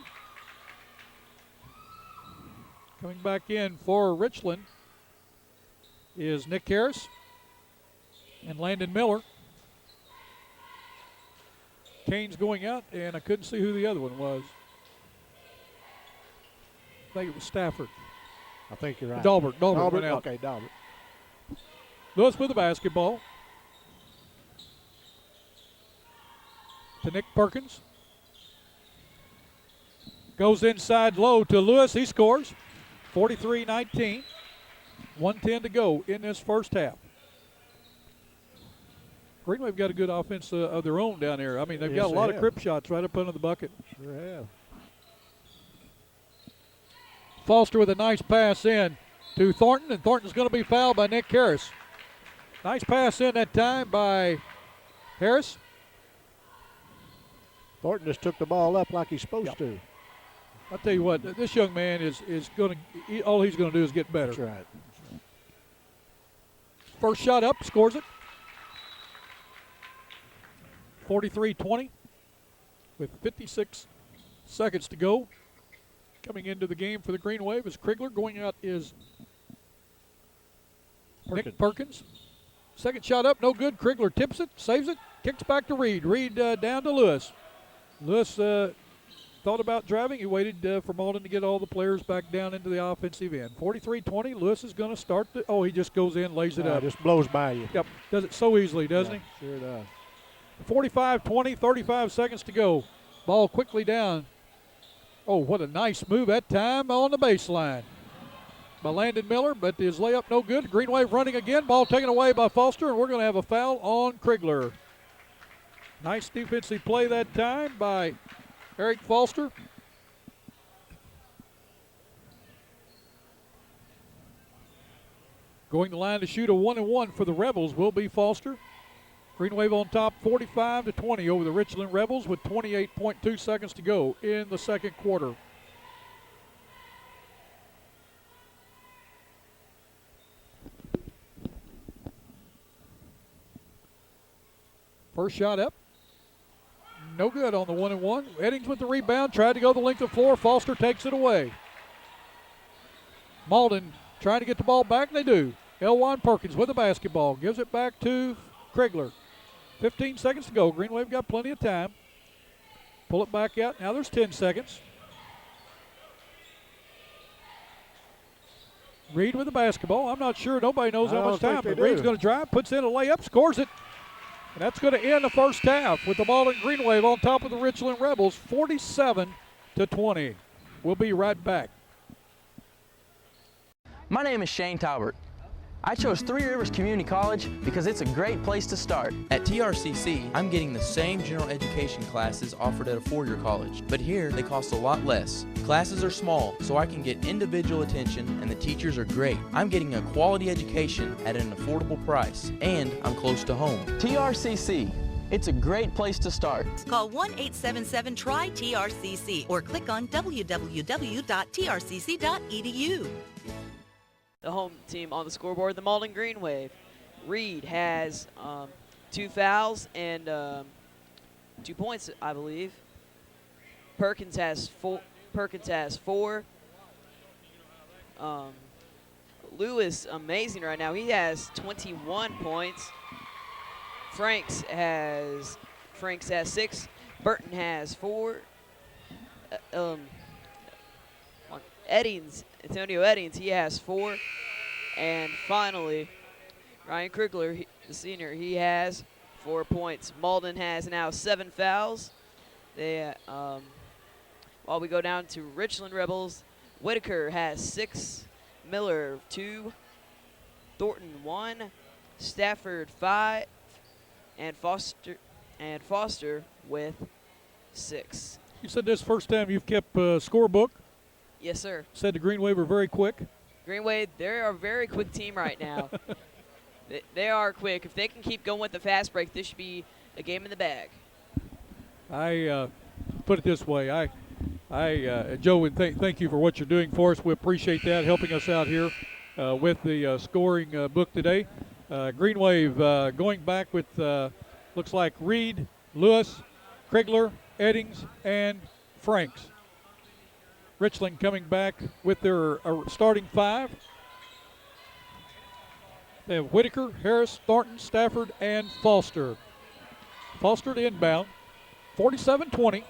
S1: Coming back in for Richland is Nick Harris and Landon Miller. Kane's going out, and I couldn't see who the other one was. I think it was Stafford.
S4: I think you're right.
S1: Dalbert went out.
S4: Okay, Dalbert.
S1: Lewis with the basketball. To Nick Perkins. Goes inside low to Lewis. He scores. 43-19. 1:10 to go in this first half. Green Wave got a good offense of their own down there. I mean, they've got a lot of crip shots right up under the bucket.
S4: Sure have.
S1: Foster with a nice pass in to Thornton, and Thornton's going to be fouled by Nick Harris. Nice pass in that time by Harris.
S4: Thornton just took the ball up like he's supposed to.
S1: I'll tell you what, this young man is going to, all he's going to do is get better.
S4: That's right.
S1: First shot up, scores it. 43-20 with 56 seconds to go. Coming into the game for the Green Wave is Krigler. Going out is Nick Perkins. Second shot up, no good. Krigler tips it, saves it, kicks back to Reed. Reed down to Lewis. Lewis thought about driving. He waited for Malden to get all the players back down into the offensive end. 43-20. Lewis is going to start. He just goes in, lays it up.
S4: Just blows by you.
S1: Yep, does it so easily, doesn't he?
S4: Sure does.
S1: 45-20, 35 seconds to go. Ball quickly down. Oh, what a nice move that time on the baseline by Landon Miller, but his layup no good. Green Wave running again. Ball taken away by Foster, and we're going to have a foul on Krigler. Nice defensive play that time by Eric Foster. Going the line to shoot a 1-and-1 for the Rebels will be Foster. Green Wave on top 45-20 over the Richland Rebels with 28.2 seconds to go in the second quarter. First shot up. No good on the 1-and-1. Eddings with the rebound, tried to go the length of the floor. Foster takes it away. Malden trying to get the ball back, and they do. Elwan Perkins with the basketball. Gives it back to Krigler. 15 seconds to go. Green Wave got plenty of time. Pull it back out. Now there's 10 seconds. Reed with the basketball. I'm not sure. Nobody knows how much time. But Reed's going to drive, puts in a layup, scores it. And that's going to end the first half with the Malden Green Wave on top of the Richland Rebels, 47-20. We'll be right back.
S7: My name is Shane Talbert. I chose Three Rivers Community College because it's a great place to start.
S8: At TRCC, I'm getting the same general education classes offered at a four-year college, but here they cost a lot less. Classes are small, so I can get individual attention, and the teachers are great. I'm getting a quality education at an affordable price, and I'm close to home.
S7: TRCC, it's a great place to start.
S9: Call 1-877-TRY-TRCC or click on www.trcc.edu.
S6: The home team on the scoreboard, the Malden Green Wave. Reed has 2 fouls and 2 points, I believe. Perkins has 4. Lewis, amazing right now. He has 21 points. Franks has 6. Burton has 4. Antonio Eddings, he has 4. And finally, Ryan Krigler, the senior, he has 4 points. Malden has now 7 fouls. They, while we go down to Richland Rebels, Whitaker has 6, Miller 2, Thornton 1, Stafford 5, and Foster with 6.
S1: You said this first time you've kept a scorebook.
S6: Yes, sir.
S1: Said the Green Wave are very quick.
S6: Green Wave, they're a very quick team right now. They are quick. If they can keep going with the fast break, this should be a game in the bag.
S1: I put it this way. Joe, and thank you for what you're doing for us. We appreciate that, helping us out here with the scoring book today. Green Wave going back with, looks like Reed, Lewis, Krigler, Eddings, and Franks. Richland coming back with their starting 5. They have Whitaker, Harris, Thornton, Stafford, and Foster. Foster to inbound. 47-20.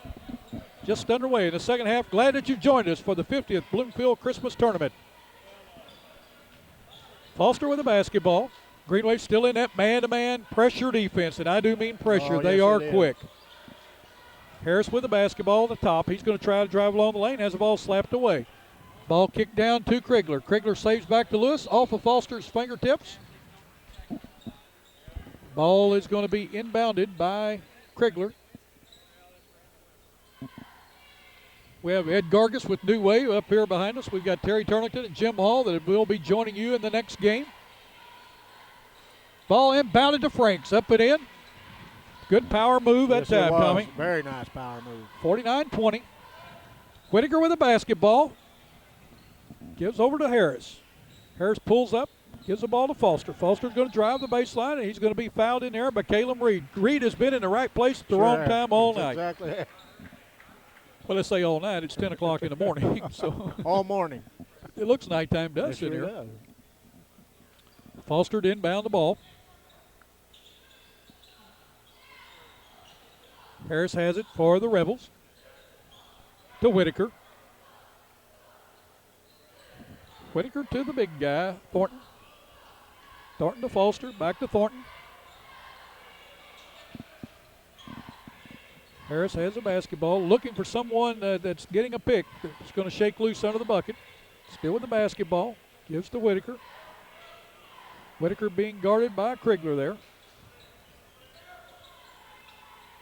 S1: Just underway in the second half. Glad that you joined us for the 50th Bloomfield Christmas Tournament. Foster with the basketball. Green Wave still in that man-to-man pressure defense, and I do mean pressure. They are quick. Harris with the basketball at the top. He's going to try to drive along the lane. Has the ball slapped away. Ball kicked down to Krigler. Krigler saves back to Lewis off of Foster's fingertips. Ball is going to be inbounded by Krigler. We have Ed Gargis with New Wave up here behind us. We've got Terry Turlington and Jim Hall that will be joining you in the next game. Ball inbounded to Franks. Up and in. Good power move that
S4: Yes, it
S1: time,
S4: was.
S1: Tommy.
S4: Very nice power move.
S1: 49-20. Whitaker with a basketball. Gives over to Harris. Harris pulls up, gives the ball to Foster. Foster's going to drive the baseline, and he's going to be fouled in there by Caleb Reed. Reed has been in the right place at the wrong time all night.
S4: Exactly.
S1: Well, let's say all night. It's 10 o'clock in the morning. So
S4: all morning.
S1: It looks nighttime, does it
S4: It
S1: here?
S4: sure does.
S1: Foster to inbound the ball. Harris has it for the Rebels. To Whitaker. Whitaker to the big guy, Thornton. Thornton to Foster, back to Thornton. Harris has a basketball, looking for someone that's getting a pick that's going to shake loose under the bucket. Still with the basketball, gives to Whitaker. Whitaker being guarded by Krigler there.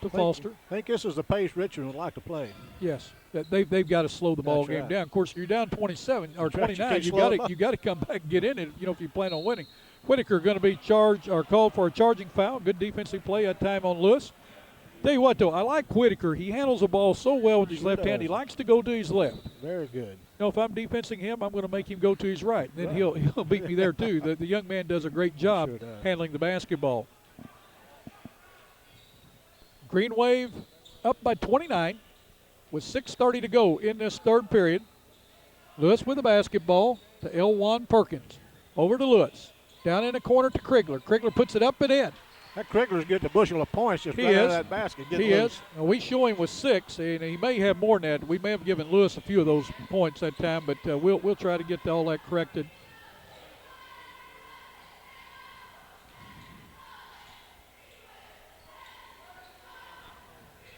S1: To Foster.
S4: I think this is the pace Richland would like to play.
S1: Yes, they've got to slow the ball
S4: That's
S1: game
S4: right.
S1: down. Of course, you're down 27 or
S4: That's right,
S1: 29.
S4: you can't
S1: You got to come back and get in it. You know, if you plan on winning. Whitaker going to be charged or called for a charging foul. Good defensive play that time on Lewis. Tell you what though, I like Whitaker. He handles the ball so well with his left hand. He likes to go to his left.
S4: Very good.
S1: You know, if I'm defensing him, I'm going to make him go to his right. Then he'll beat me there too. The young man does a great job handling the basketball. Green Wave up by 29 with 6:30 to go in this third period. Lewis with the basketball to Elwan Perkins. Over to Lewis. Down in the corner to Krigler. Krigler puts it up and in.
S4: That Krigler's getting a bushel of points just
S1: He
S4: right out of
S1: is.
S4: that basket.
S1: He is. Now, we show him with 6, and he may have more than that. We may have given Lewis a few of those points that time, but we'll try to get all that corrected.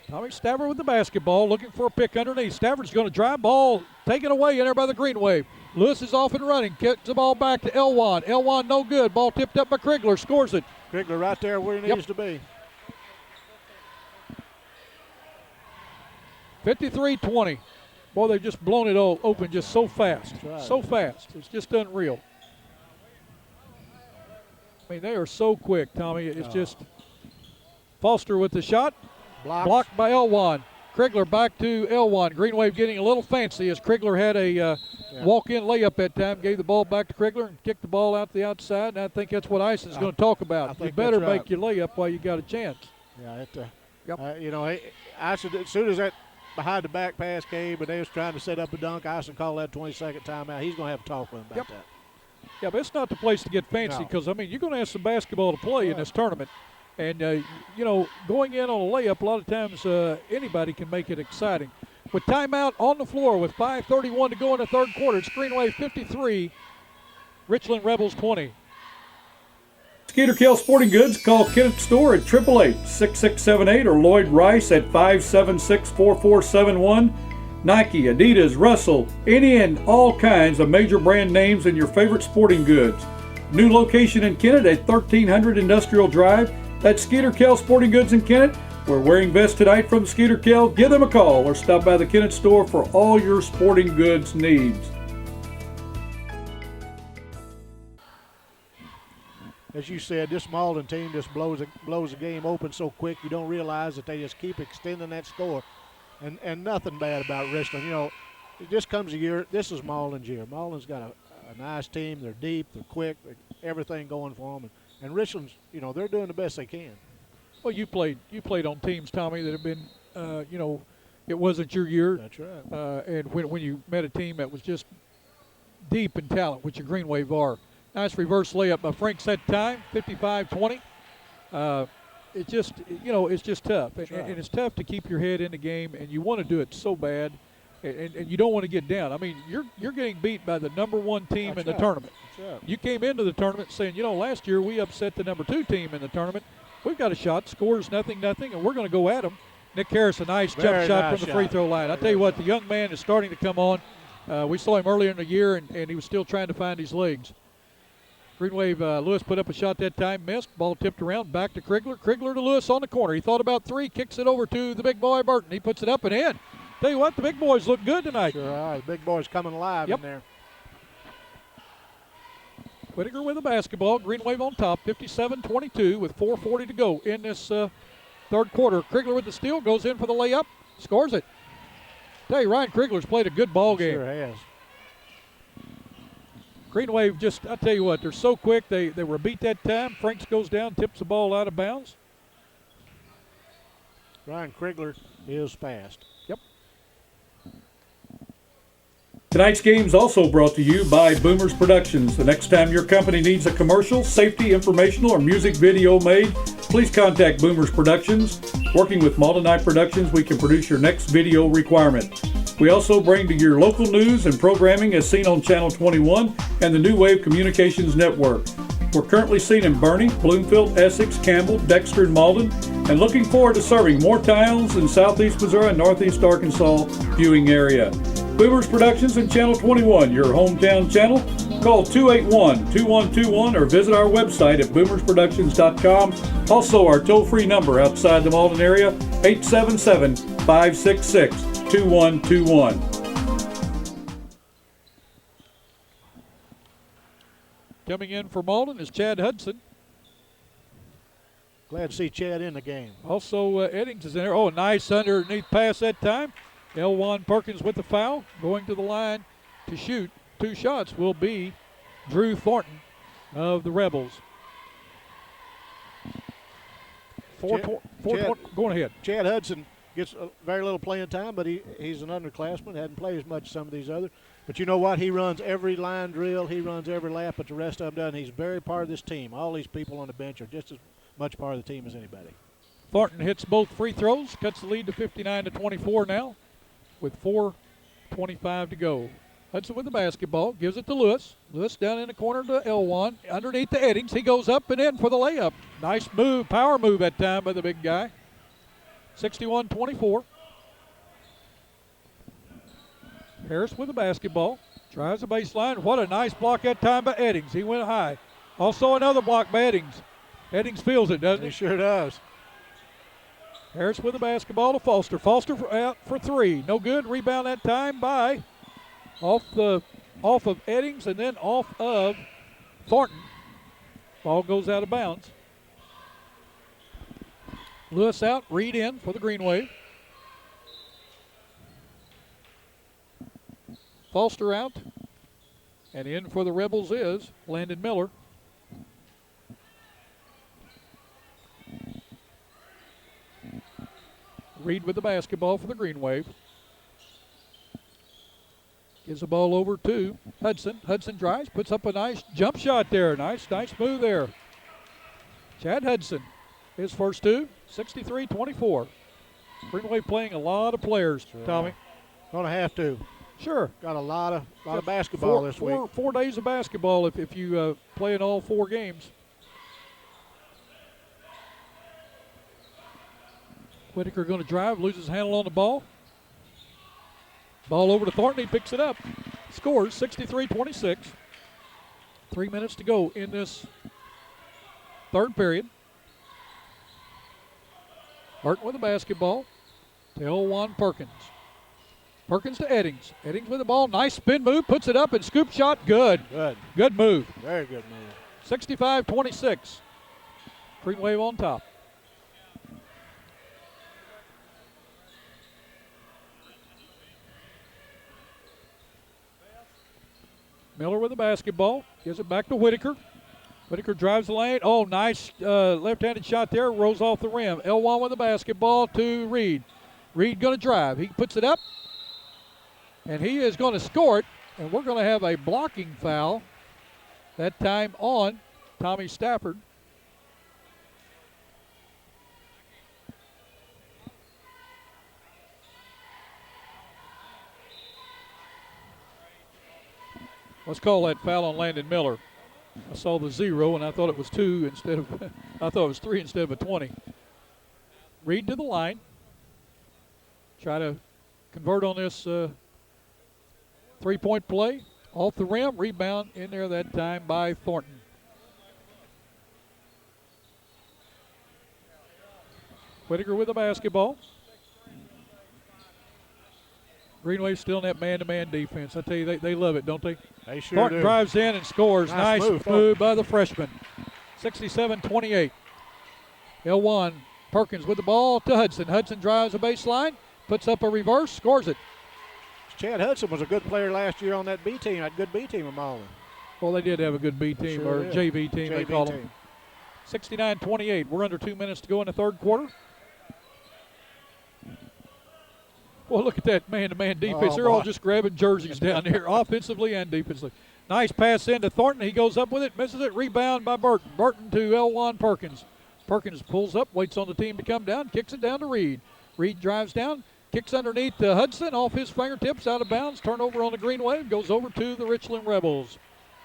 S1: Tommy Staver with the basketball, looking for a pick underneath. Staver's going to drive ball, taken away in there by the Green Wave. Lewis is off and running, gets the ball back to Elwan. Elwan no good. Ball tipped up by Krigler, scores it.
S4: Krigler right there where he needs to be.
S1: 53-20. Boy, they've just blown it all open just so fast.
S4: Right.
S1: So fast. It's just unreal. I mean, they are so quick, Tommy. It's just Foster with the shot. Blocked by Elwan. Krigler back to Elwan. Green Wave getting a little fancy as Krigler had a walk-in layup that time. Gave the ball back to Krigler and kicked the ball out to the outside. And I think that's what Ice is going to talk about. You better make your layup while you got a chance.
S4: Yeah, you know, Ice, as soon as that behind the back pass came and they was trying to set up a dunk, Ice called that 20-second timeout. He's going to have to talk with him about that.
S1: Yeah, but it's not the place to get fancy because, I mean, you're going to have some basketball to play in this tournament. And, you know, going in on a layup, a lot of times anybody can make it exciting. With timeout on the floor with 5:31 to go in the third quarter, it's Green Wave 53, Richland Rebels 20.
S5: Skeeter Kell Sporting Goods. Call Kenneth Store at 888-6678 or Lloyd Rice at 576-4471. Nike, Adidas, Russell, any and all kinds of major brand names in your favorite sporting goods. New location in Kennett at 1300 Industrial Drive. That's Skeeter Kell Sporting Goods in Kennett. We're wearing vests tonight from Skeeter Kell. Give them a call or stop by the Kennett store for all your sporting goods needs.
S4: As you said, this Malden team just blows the game open so quick you don't realize that they just keep extending that score. And nothing bad about Richland. You know, it just comes a year. This is Malden's year. Malden's got a nice team. They're deep. They're quick. Everything going for them. And Richland's, you know, they're doing the best they can.
S1: Well, you played on teams, Tommy, that have been, you know, it wasn't your year.
S4: That's right.
S1: And when you met a team that was just deep in talent, which the Green Wave are. Nice reverse layup by Franks that time, 55-20. It's just, you know, it's just tough. And it's tough to keep your head in the game, and you want to do it so bad, and you don't want to get down. I mean, you're getting beat by the number one team in the tournament.
S4: That's right.
S1: You came into the tournament saying, you know, last year we upset the number 2 team in the tournament. We've got a shot, scores nothing, and we're going to go at them. Nick Harris, a nice jump shot from the free throw line. I tell you what, the young man is starting to come on. We saw him earlier in the year, and he was still trying to find his legs. Green Wave, Lewis put up a shot that time, missed. Ball tipped around, back to Krigler. Krigler to Lewis on the corner. He thought about 3, kicks it over to the big boy Burton. He puts it up and in. Tell you what, the big boys look good tonight.
S4: Sure are. The big boys coming alive in there.
S1: Whitaker with the basketball. Green Wave on top, 57-22 with 4:40 to go in this third quarter. Krigler with the steal, goes in for the layup, scores it. Tell you, Ryan Krigler's played a good ball game.
S4: Sure has.
S1: Green Wave just, I tell you what, they're so quick. They were beat that time. Franks goes down, tips the ball out of bounds.
S4: Ryan Krigler is fast.
S1: Yep.
S5: Tonight's game is also brought to you by Boomers Productions. The next time your company needs a commercial, safety, informational, or music video made, please contact Boomers Productions. Working with Malden Productions, we can produce your next video requirement. We also bring to your local news and programming as seen on Channel 21 and the New Wave Communications Network. We're currently seen in Bernie, Bloomfield, Essex, Campbell, Dexter, and Malden, and looking forward to serving more towns in southeast Missouri and northeast Arkansas viewing area. Boomers Productions and Channel 21, your hometown channel. Call 281-2121 or visit our website at boomersproductions.com. Also, our toll-free number outside the Malden area, 877-566-2121.
S1: Coming in for Malden is Chad Hudson.
S4: Glad to see Chad in the game.
S1: Also, Eddings is in there. Oh, nice underneath pass that time. Elwan Perkins with the foul. Going to the line to shoot 2 shots will be Drew Thornton of the Rebels. Going ahead.
S4: Chad Hudson gets very little playing time, but he's an underclassman. Hadn't played as much as some of these others. But you know what? He runs every line drill. He runs every lap that the rest of them done. He's very part of this team. All these people on the bench are just as much part of the team as anybody.
S1: Thornton hits both free throws, cuts the lead to 59-24 now with 4:25 to go. Hudson with the basketball, gives it to Lewis. Lewis down in the corner to Elwan, underneath the Eddings. He goes up and in for the layup. Nice move, power move that time by the big guy. 61-24. Harris with the basketball, drives the baseline. What a nice block that time by Eddings. He went high. Also another block by Eddings. Eddings feels it, doesn't he?
S4: He sure does.
S1: Harris with the basketball to Foster. Foster out for 3. No good. Rebound that time by off of Eddings and then off of Thornton. Ball goes out of bounds. Lewis out. Reed in for the Green Wave. Foster out. And in for the Rebels is Landon Miller. Reed with the basketball for the Green Wave. Gives the ball over to Hudson. Hudson drives, puts up a nice jump shot there. Nice move there. Chad Hudson, his first 2, 63-24. Green Wave playing a lot of players, sure. Tommy.
S4: Gonna have to.
S1: Sure.
S4: Got a lot of basketball this week.
S1: 4 days of basketball if you play in all 4 games. Whitaker going to drive, loses handle on the ball. Ball over to Thornton, he picks it up. Scores 63-26. 3 minutes to go in this third period. Burton with the basketball to Elwan Perkins. Perkins to Eddings. Eddings with the ball, nice spin move, puts it up and scoop shot, good. Good move.
S4: Very good move.
S1: 65-26. Green Wave on top. Miller with the basketball, gives it back to Whitaker. Whitaker drives the lane. Oh, nice left-handed shot there, rolls off the rim. Elwan with the basketball to Reed. Reed going to drive. He puts it up, and he is going to score it, and we're going to have a blocking foul, that time on Tommy Stafford. Let's call that foul on Landon Miller. I saw the 0, and I thought it was 2 instead of, I thought it was 3 instead of a 20. Reed to the line. Try to convert on this 3-point play. Off the rim, rebound in there that time by Thornton. Whitaker with the basketball. Green Wave still in that man-to-man defense. I tell you, they love it, don't they?
S4: They sure
S1: Thornton
S4: do.
S1: drives in and scores. Nice move by the freshman. 67-28. Elwan Perkins with the ball to Hudson. Hudson drives the baseline, puts up a reverse, scores it.
S4: Chad Hudson was a good player last year on that B team, that good B team of Malden.
S1: Well, they did have a good B team,
S4: Sure
S1: or
S4: did.
S1: JV team, they
S4: JV
S1: call
S4: team.
S1: them. 69-28. We're under 2 minutes to go in the third quarter. Well, look at that man-to-man defense.
S4: Oh,
S1: They're all
S4: boy.
S1: just grabbing jerseys down here, offensively and defensively. Nice pass into Thornton. He goes up with it, misses it. Rebound by Burton. Burton to L1 Perkins. Perkins pulls up, waits on the team to come down, kicks it down to Reed. Reed drives down, kicks underneath Hudson, off his fingertips, out of bounds. Turnover on the green wave, goes over to the Richland Rebels.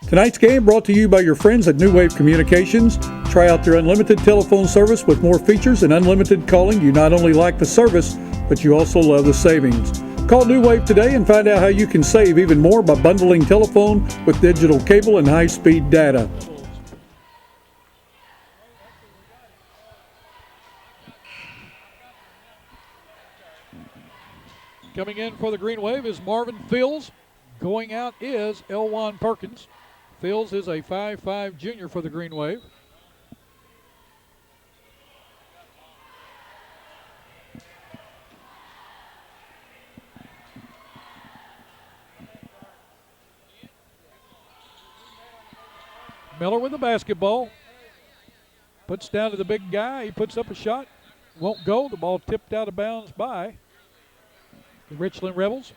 S5: Tonight's game brought to you by your friends at New Wave Communications. Try out their unlimited telephone service with more features and unlimited calling. You not only like the service, but you also love the savings. Call New Wave today and find out how you can save even more by bundling telephone with digital cable and high-speed data.
S1: Coming in for the green wave is Marvin Fields. Going out is L1 Perkins. Fields is a 5'5" junior for the green wave. Miller with the basketball. Puts down to the big guy. He puts up a shot. Won't go. The ball tipped out of bounds by the Richland Rebels.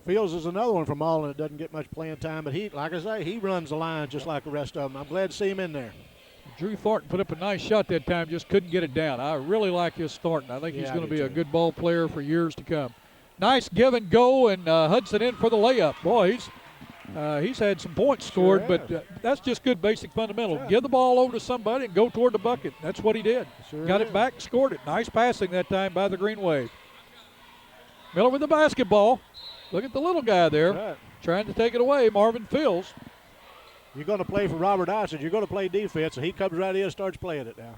S4: Fields is another one from Malden that doesn't get much playing time, but he, like I say, he runs the line just like the rest of them. I'm glad to see him in there.
S1: Drew Thornton put up a nice shot that time, just couldn't get it down. I really like his Thornton. I think he's going to be a good ball player for years to come. Nice give and go, and Hudson in for the layup. Boy, he's had some points scored, but that's just good basic fundamental.
S4: Sure.
S1: Give the ball over to somebody and go toward the bucket. That's what he did.
S4: Sure
S1: Got
S4: is.
S1: it back, scored it. Nice passing that time by the Green Wave. Miller with the basketball. Look at the little guy there,
S4: Right.
S1: trying to take it away, Marvin Fields.
S4: You're going to play for Robert Dyson. You're going to play defense, and he comes right in and starts playing it now.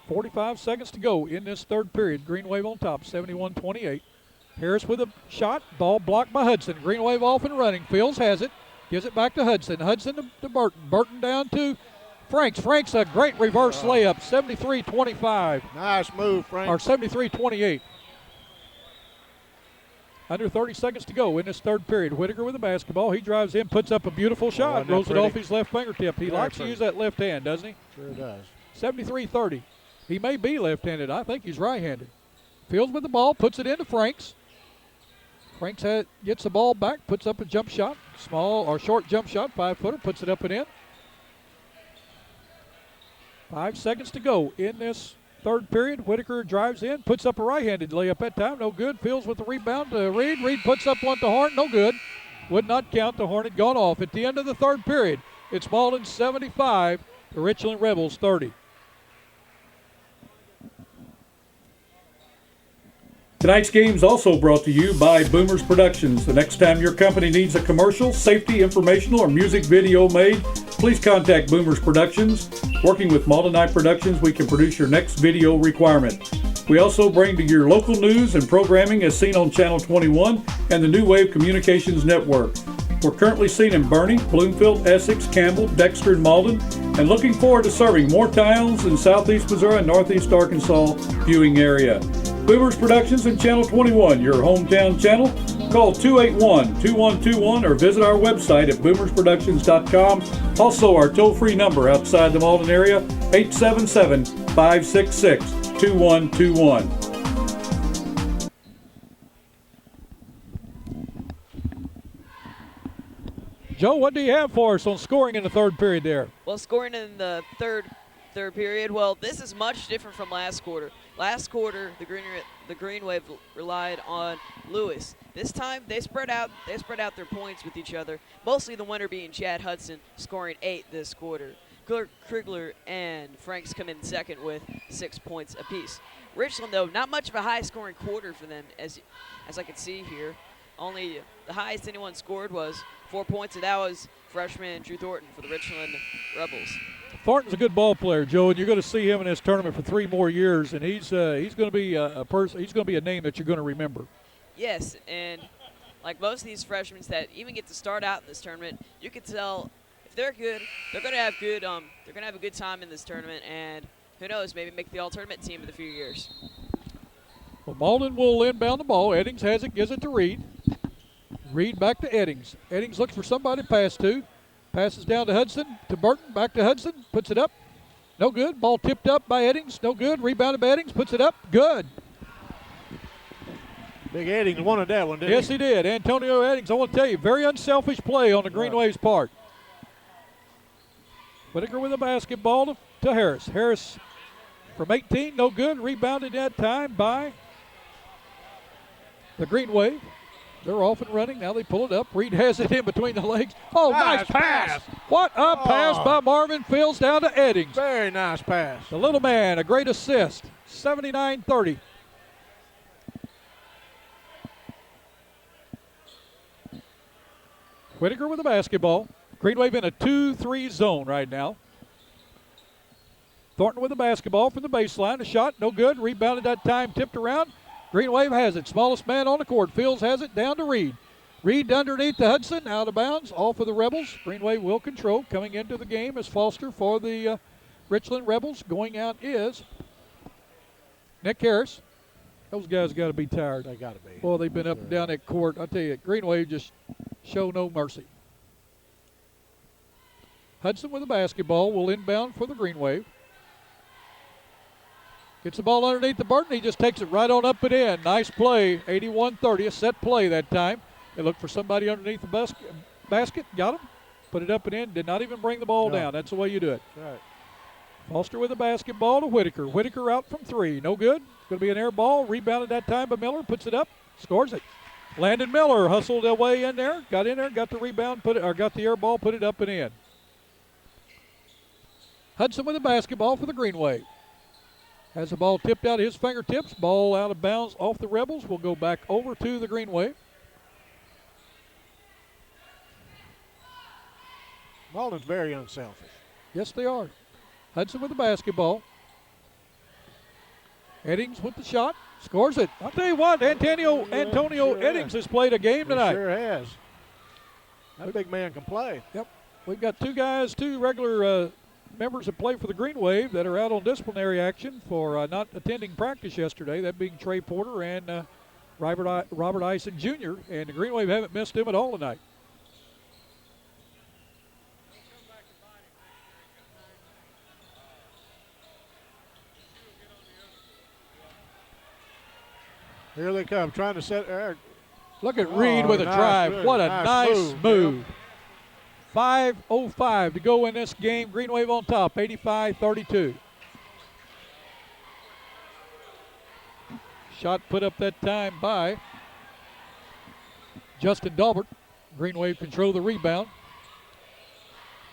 S1: 45 seconds to go in this third period. Green Wave on top, 71-28. Harris with a shot. Ball blocked by Hudson. Green Wave off and running. Fields has it. Gives it back to Hudson. Hudson to Burton. Burton down to Franks. Franks a great reverse layup, 73-25.
S4: Nice move, Frank.
S1: Or 73-28. Under 30 seconds to go in this third period. Whitaker with the basketball. He drives in, puts up a beautiful shot,
S4: isn't that
S1: rolls it
S4: pretty?
S1: off his left fingertip. He
S4: Very
S1: likes to
S4: pretty.
S1: use that left hand, doesn't he?
S4: Sure does.
S1: 73-30. He may be left-handed. I think he's right-handed. Fields with the ball, puts it into Franks. Franks gets the ball back, puts up a jump shot, small or short jump shot, 5-footer, puts it up and in. 5 seconds to go in this third period. Whitaker drives in, puts up a right-handed layup that time, no good. Fields with the rebound to Reed. Reed puts up one to Horn, no good. Would not count. The Horn had gone off. At the end of the third period, it's Malden 75, the Richland Rebels 30.
S5: Tonight's game is also brought to you by Boomers Productions. The next time your company needs a commercial, safety, informational, or music video made, please contact Boomers Productions. Working with Maldenite Productions, we can produce your next video requirement. We also bring to your local news and programming as seen on Channel 21 and the New Wave Communications Network. We're currently seen in Bernie, Bloomfield, Essex, Campbell, Dexter, and Malden, and looking forward to serving more towns in southeast Missouri and northeast Arkansas viewing area. Boomers Productions and Channel 21, your hometown channel. Call 281-2121 or visit our website at boomersproductions.com. Also, our toll-free number outside the Malden area, 877-566-2121.
S1: Joe, what do you have for us on scoring in the third period there?
S6: Well, scoring in the third period, well, this is much different from last quarter. Last quarter, the Green Wave relied on Lewis. This time, they spread out their points with each other. Mostly the winner being Chad Hudson, scoring 8 this quarter. Krigler and Franks come in second with 6 points apiece. Richland, though, not much of a high-scoring quarter for them, as I can see here. Only the highest anyone scored was 4 points, and that was freshman Drew Thornton for the Richland Rebels.
S1: Thornton's a good ball player, Joe, and you're going to see him in this tournament for 3 more years, and he's going to be a person. He's going to be a name that you're going to remember.
S6: Yes, and like most of these freshmen that even get to start out in this tournament, you can tell if they're good, they're gonna have good. They're gonna have a good time in this tournament, and who knows, maybe make the all-tournament team in a few years.
S1: Well, Malden will inbound the ball. Eddings has it, gives it to Reed. Reed back to Eddings. Eddings looks for somebody to pass to. Passes down to Hudson, to Burton, back to Hudson, puts it up. No good. Ball tipped up by Eddings. No good. Rebounded by Eddings, puts it up. Good.
S4: Big Eddings wanted that one, didn't
S1: Yes, he did. Antonio Eddings, I want to tell you, very unselfish play on the Green Wave's part. Whitaker with a basketball to Harris. Harris from 18, no good. Rebounded that time by the Green Wave. They're off and running. Now they pull it up. Reed has it in between the legs. Oh, nice pass. What a pass by Marvin Fields down to Eddings.
S4: Very nice pass.
S1: The little man, a great assist. 79-30. Whitaker with the basketball. Green Wave in a 2-3 zone right now. Thornton with the basketball from the baseline. A shot, no good. Rebounded that time, tipped around. Green Wave has it. Smallest man on the court. Fields has it down to Reed. Reed underneath to Hudson. Out of bounds. All for the Rebels. Green Wave will control. Coming into the game is Foster for the Richland Rebels. Going out is Nick Harris. Those guys got to be tired.
S4: They got to be.
S1: Boy, they've been up and down that court. I tell you, Green Wave just show no mercy. Hudson with the basketball will inbound for the Green Wave. Gets the ball underneath the Burton. He just takes it right on up and in. Nice play. 81-30. A set play that time. They looked for somebody underneath the basket. Got him. Put it up and in. Did not even bring the ball down. That's the way you do it.
S4: Right.
S1: Foster with the basketball to Whitaker. Whitaker out from three. No good. Going to be an air ball. Rebounded that time by Miller. Puts it up. Scores it. Landon Miller hustled their way in there. Got in there. Got the rebound. Got the air ball. Put it up and in. Hudson with the basketball for the Green Wave. Has the ball tipped out of his fingertips. Ball out of bounds off the Rebels. Will go back over to the Green Wave.
S4: Malden's very unselfish.
S1: Yes, they are. Hudson with the basketball. Eddings with the shot. Scores it. I'll tell you what, Antonio Eddings has played a game tonight.
S4: He sure has. That big man can play.
S1: Yep. We've got two regular members that play for the Green Wave that are out on disciplinary action for not attending practice yesterday, that being Trey Porter and Robert Ison Jr., and the Green Wave haven't missed him at all tonight.
S4: Here they come, trying to set.
S1: Look at Reed with a drive.
S4: Move.
S1: What a nice move.
S4: Yep.
S1: 5:05 to go in this game. Green Wave on top, 85-32. Shot put up that time by Justin Dalbert. Green Wave control the rebound.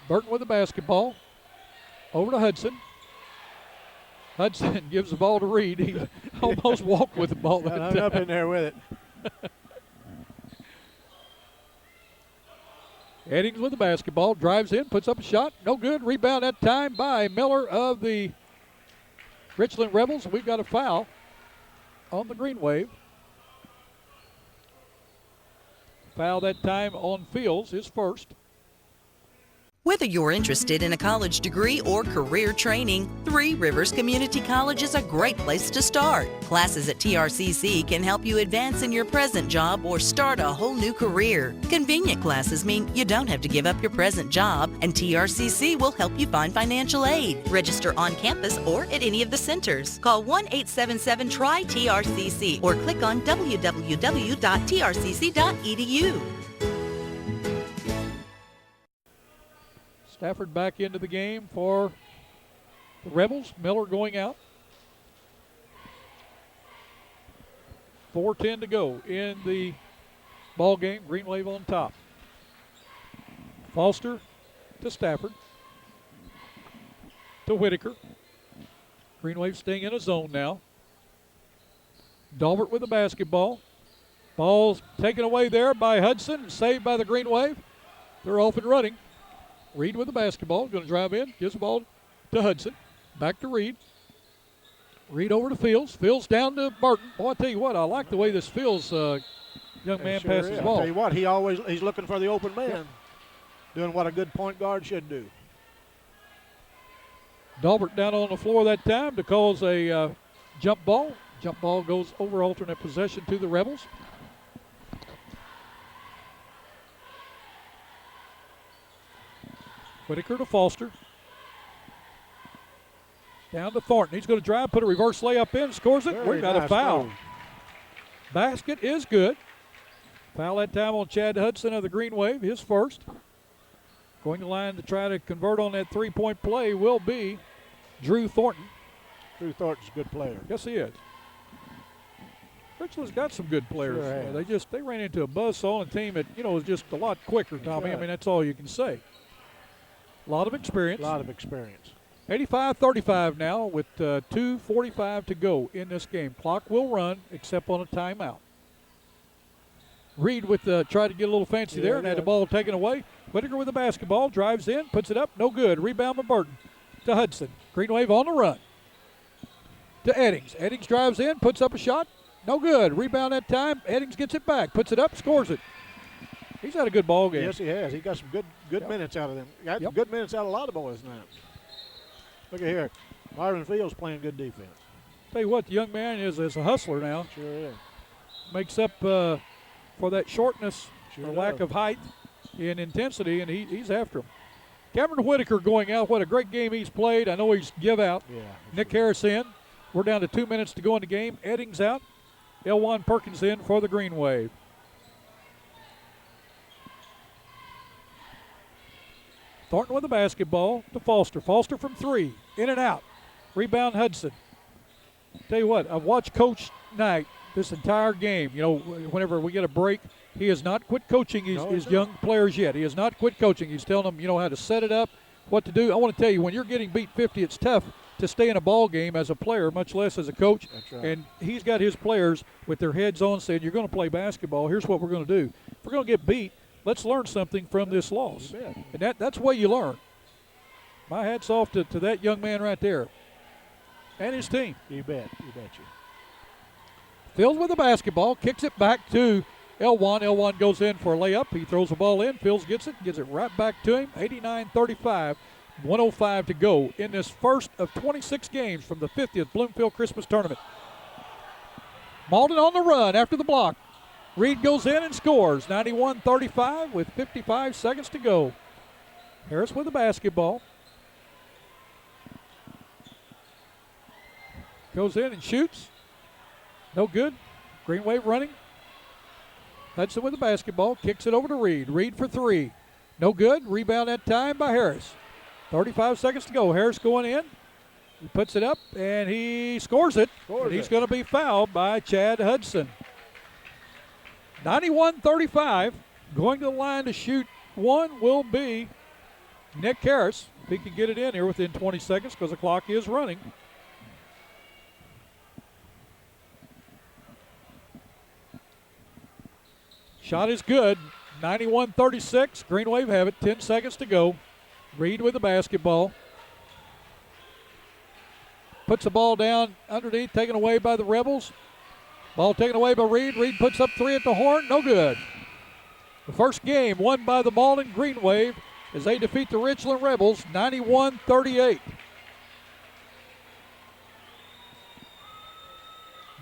S1: Burton with the basketball. Over to Hudson. Hudson gives the ball to Reed. He almost walked with the ball.
S4: Got hung up in there with it.
S1: Eddings with the basketball, drives in, puts up a shot, no good. Rebound that time by Miller of the Richland Rebels. We've got a foul on the Green Wave. Foul that time on Fields, his first.
S9: Whether you're interested in a college degree or career training, Three Rivers Community College is a great place to start. Classes at TRCC can help you advance in your present job or start a whole new career. Convenient classes mean you don't have to give up your present job, and TRCC will help you find financial aid. Register on campus or at any of the centers. Call 1-877-TRY-TRCC or click on www.trcc.edu.
S1: Stafford back into the game for the Rebels. Miller going out. 4:10 to go in the ball game. Green Wave on top. Foster to Stafford. To Whitaker. Green Wave staying in a zone now. Dalbert with the basketball. Ball's taken away there by Hudson. Saved by the Green Wave. They're off and running. Reed with the basketball, going to drive in, gives the ball to Hudson. Back to Reed. Reed over to Fields. Fields down to Burton. Boy, I tell you what, I like the way this Fields young man passes the ball.
S4: I tell you what, he's looking for the open man. doing what a good point guard should do.
S1: Dalbert down on the floor that time to cause a jump ball. Jump ball goes over alternate possession to the Rebels. Whitaker to Foster. Down to Thornton. He's going to drive, put a reverse layup in, scores it. We've got a foul.
S4: Goal.
S1: Basket is good. Foul that time on Chad Hudson of the Green Wave, his first. Going to line to try to convert on that three-point play will be Drew Thornton.
S4: Drew Thornton's a good player.
S1: Yes, he is. Richland's got some good players.
S4: Sure
S1: They ran into a buzzsaw and a team that, is just a lot quicker, Tommy.
S4: right.
S1: I mean, that's all you can say. A lot of experience.
S4: A lot of experience.
S1: 85-35 now with 2:45 to go in this game. Clock will run except on a timeout. Reed tried to get a little fancy there and had the ball taken away. Whitaker with the basketball, drives in, puts it up, no good. Rebound by Burton to Hudson. Green Wave on the run to Eddings. Eddings drives in, puts up a shot, no good. Rebound that time. Eddings gets it back, puts it up, scores it. He's had a good ball game.
S4: Yes, he has. He got some good minutes out of them. Got good minutes out of a lot of boys now. Look at here. Marvin Fields playing good defense.
S1: Tell you what, the young man is a hustler now.
S4: Sure is.
S1: Makes up for that shortness or lack
S4: does.
S1: of height in intensity, and he's after him. Cameron Whitaker going out. What a great game he's played. I know he's give out.
S4: Yeah.
S1: Nick Harris in. We're down to 2 minutes to go in the game. Eddings out. Elwan Perkins in for the Green Wave. Thornton with the basketball to Foster. Foster from three. In and out. Rebound Hudson. Tell you what, I've watched Coach Knight this entire game. Whenever we get a break, he has not quit coaching his young players yet. He has not quit coaching. He's telling them, how to set it up, what to do. I want to tell you, when you're getting beat 50, it's tough to stay in a ball game as a player, much less as a coach.
S4: That's right.
S1: And he's got his players with their heads on saying, you're going to play basketball. Here's what we're going to do. If we're going to get beat, let's learn something from this loss. And that's the way you learn. My hat's off to that young man right there and his team.
S4: You bet. You bet you.
S1: Fields with the basketball, kicks it back to Elwan. Elwan goes in for a layup. He throws the ball in. Fields gets it right back to him. 89-35, 1:05 to go in this first of 26 games from the 50th Bloomfield Christmas Tournament. Malden on the run after the block. Reed goes in and scores. 91-35 with 55 seconds to go. Harris with the basketball. Goes in and shoots. No good. Green Wave running. Hudson with the basketball. Kicks it over to Reed. Reed for three. No good. Rebound that time by Harris. 35 seconds to go. Harris going in. He puts it up and he scores it. And he's going to be fouled by Chad Hudson. 91-35. Going to the line to shoot one will be Nick Harris. If he can get it in here within 20 seconds because the clock is running. Shot is good. 91-36. Green Wave have it. 10 seconds to go. Reed with the basketball. Puts the ball down underneath, taken away by the Rebels. Ball taken away by Reed. Reed puts up three at the horn. No good. The first game won by the Malden Green Wave as they defeat the Richland Rebels 91-38.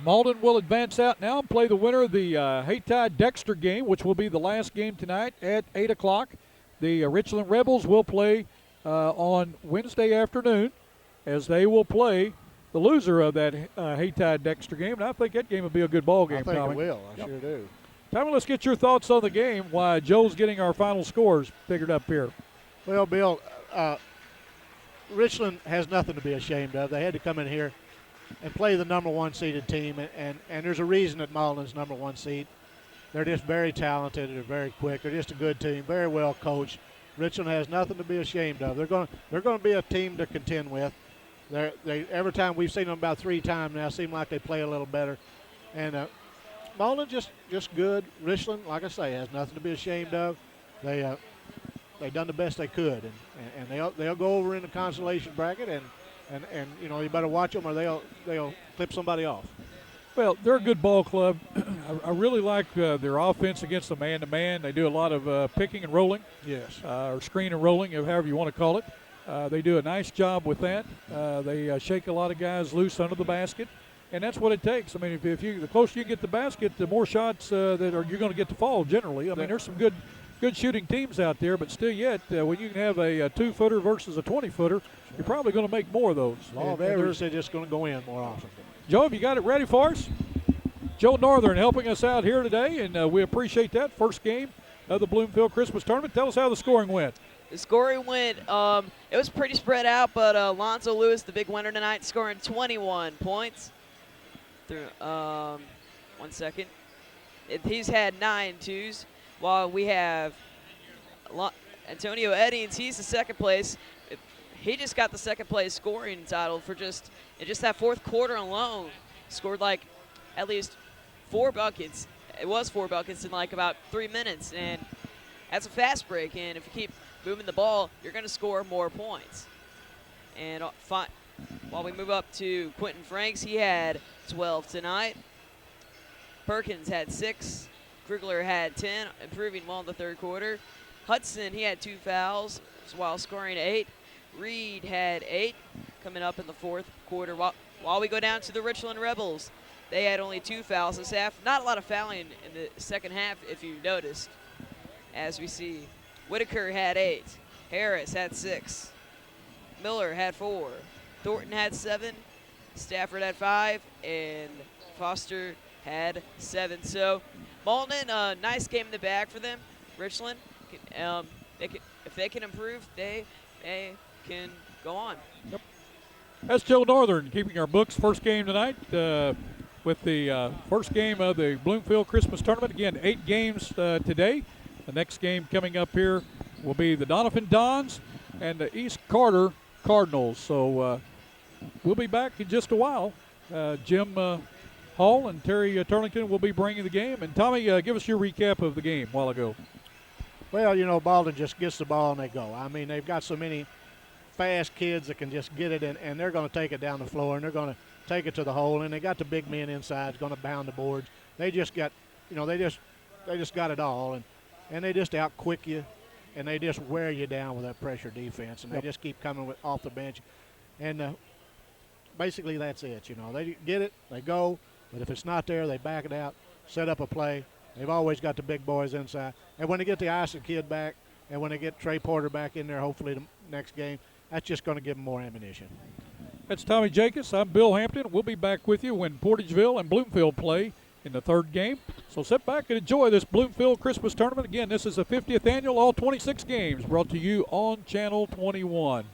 S1: Malden will advance out now and play the winner of the Hayti-Dexter game, which will be the last game tonight at 8 o'clock. The Richland Rebels will play on Wednesday afternoon as they will play the loser of that Hayti-Dexter game. And I think that game will be a good ball game,
S4: I think
S1: Tommy.
S4: it will. I sure do.
S1: Tommy, let's get your thoughts on the game while Joe's getting our final scores figured up here.
S4: Well, Bill, Richland has nothing to be ashamed of. They had to come in here and play the number one seeded team, and there's a reason that Malden's number one seed. They're just very talented. They're very quick. They're just a good team, very well coached. Richland has nothing to be ashamed of. They're going to be a team to contend with. Every time we've seen them about 3 times now, seem like they play a little better. And Malden just good. Richland, like I say, has nothing to be ashamed of. They done the best they could, and they'll go over in the consolation bracket, and you better watch them or they'll clip somebody off.
S1: Well, they're a good ball club. I really like their offense against the man-to-man. They do a lot of picking and rolling.
S4: Yes.
S1: Or screen and rolling, however you want to call it. They do a nice job with that. They shake a lot of guys loose under the basket, and that's what it takes. I mean, if you the closer you get the basket, the more shots you're going to get to fall generally. I mean, there's some good shooting teams out there, but still yet, when you can have a 2-footer versus a 20-footer, you're probably going to make more of those.
S4: Law of averages, they're just going to go in more often.
S1: Joe, have you got it ready for us? Joe Northern helping us out here today, and we appreciate that. First game of the Bloomfield Christmas Tournament. Tell us how the scoring went.
S6: The scoring went, it was pretty spread out, but Alonzo Lewis, the big winner tonight, scoring 21 points. One second. He's had 9 twos, while we have Antonio Eddings. He's the second place. He just got the second place scoring title for just that fourth quarter alone. Scored like at least 4 buckets. It was 4 buckets in like about 3 minutes, and that's a fast break. And if you keep moving the ball, you're going to score more points. And while we move up to Quentin Franks, he had 12 tonight. Perkins had 6. Krugler had 10, improving well in the third quarter. Hudson, he had 2 fouls while scoring 8. Reed had 8 coming up in the fourth quarter. While we go down to the Richland Rebels, they had only 2 fouls this half. Not a lot of fouling in the second half, if you noticed. As we see, Whitaker had 8. Harris had 6. Miller had 4. Thornton had 7. Stafford had 5. And Foster had 7. So Malden, nice game in the bag for them. Richland, if they can improve, they can go on.
S1: Yep. That's Joe Northern keeping our books. First game tonight with the first game of the Bloomfield Christmas Tournament. Again, 8 games today. The next game coming up here will be the Donovan Dons and the East Carter Cardinals. So we'll be back in just a while. Jim Hall and Terry Turlington will be bringing the game. And Tommy, give us your recap of the game a while ago.
S4: Well, Malden just gets the ball and they go. I mean, they've got so many fast kids that can just get it in, and they're going to take it down the floor, and they're going to take it to the hole, and they got the big men inside going to bound the boards. They just got, they just got it all, and they just out-quick you, and they just wear you down with that pressure defense, and they just keep coming off the bench. And basically that's it, They get it, they go, but if it's not there, they back it out, set up a play. They've always got the big boys inside. And when they get the Ison kid back, and when they get Trey Porter back in there, hopefully the next game, that's just going to give them more ammunition.
S1: That's Tommy Jacobs. I'm Bill Hampton. We'll be back with you when Portageville and Bloomfield play in the third game. So sit back and enjoy this Bloomfield Christmas Tournament. Again, this is the 50th annual All 26 Games brought to you on Channel 21.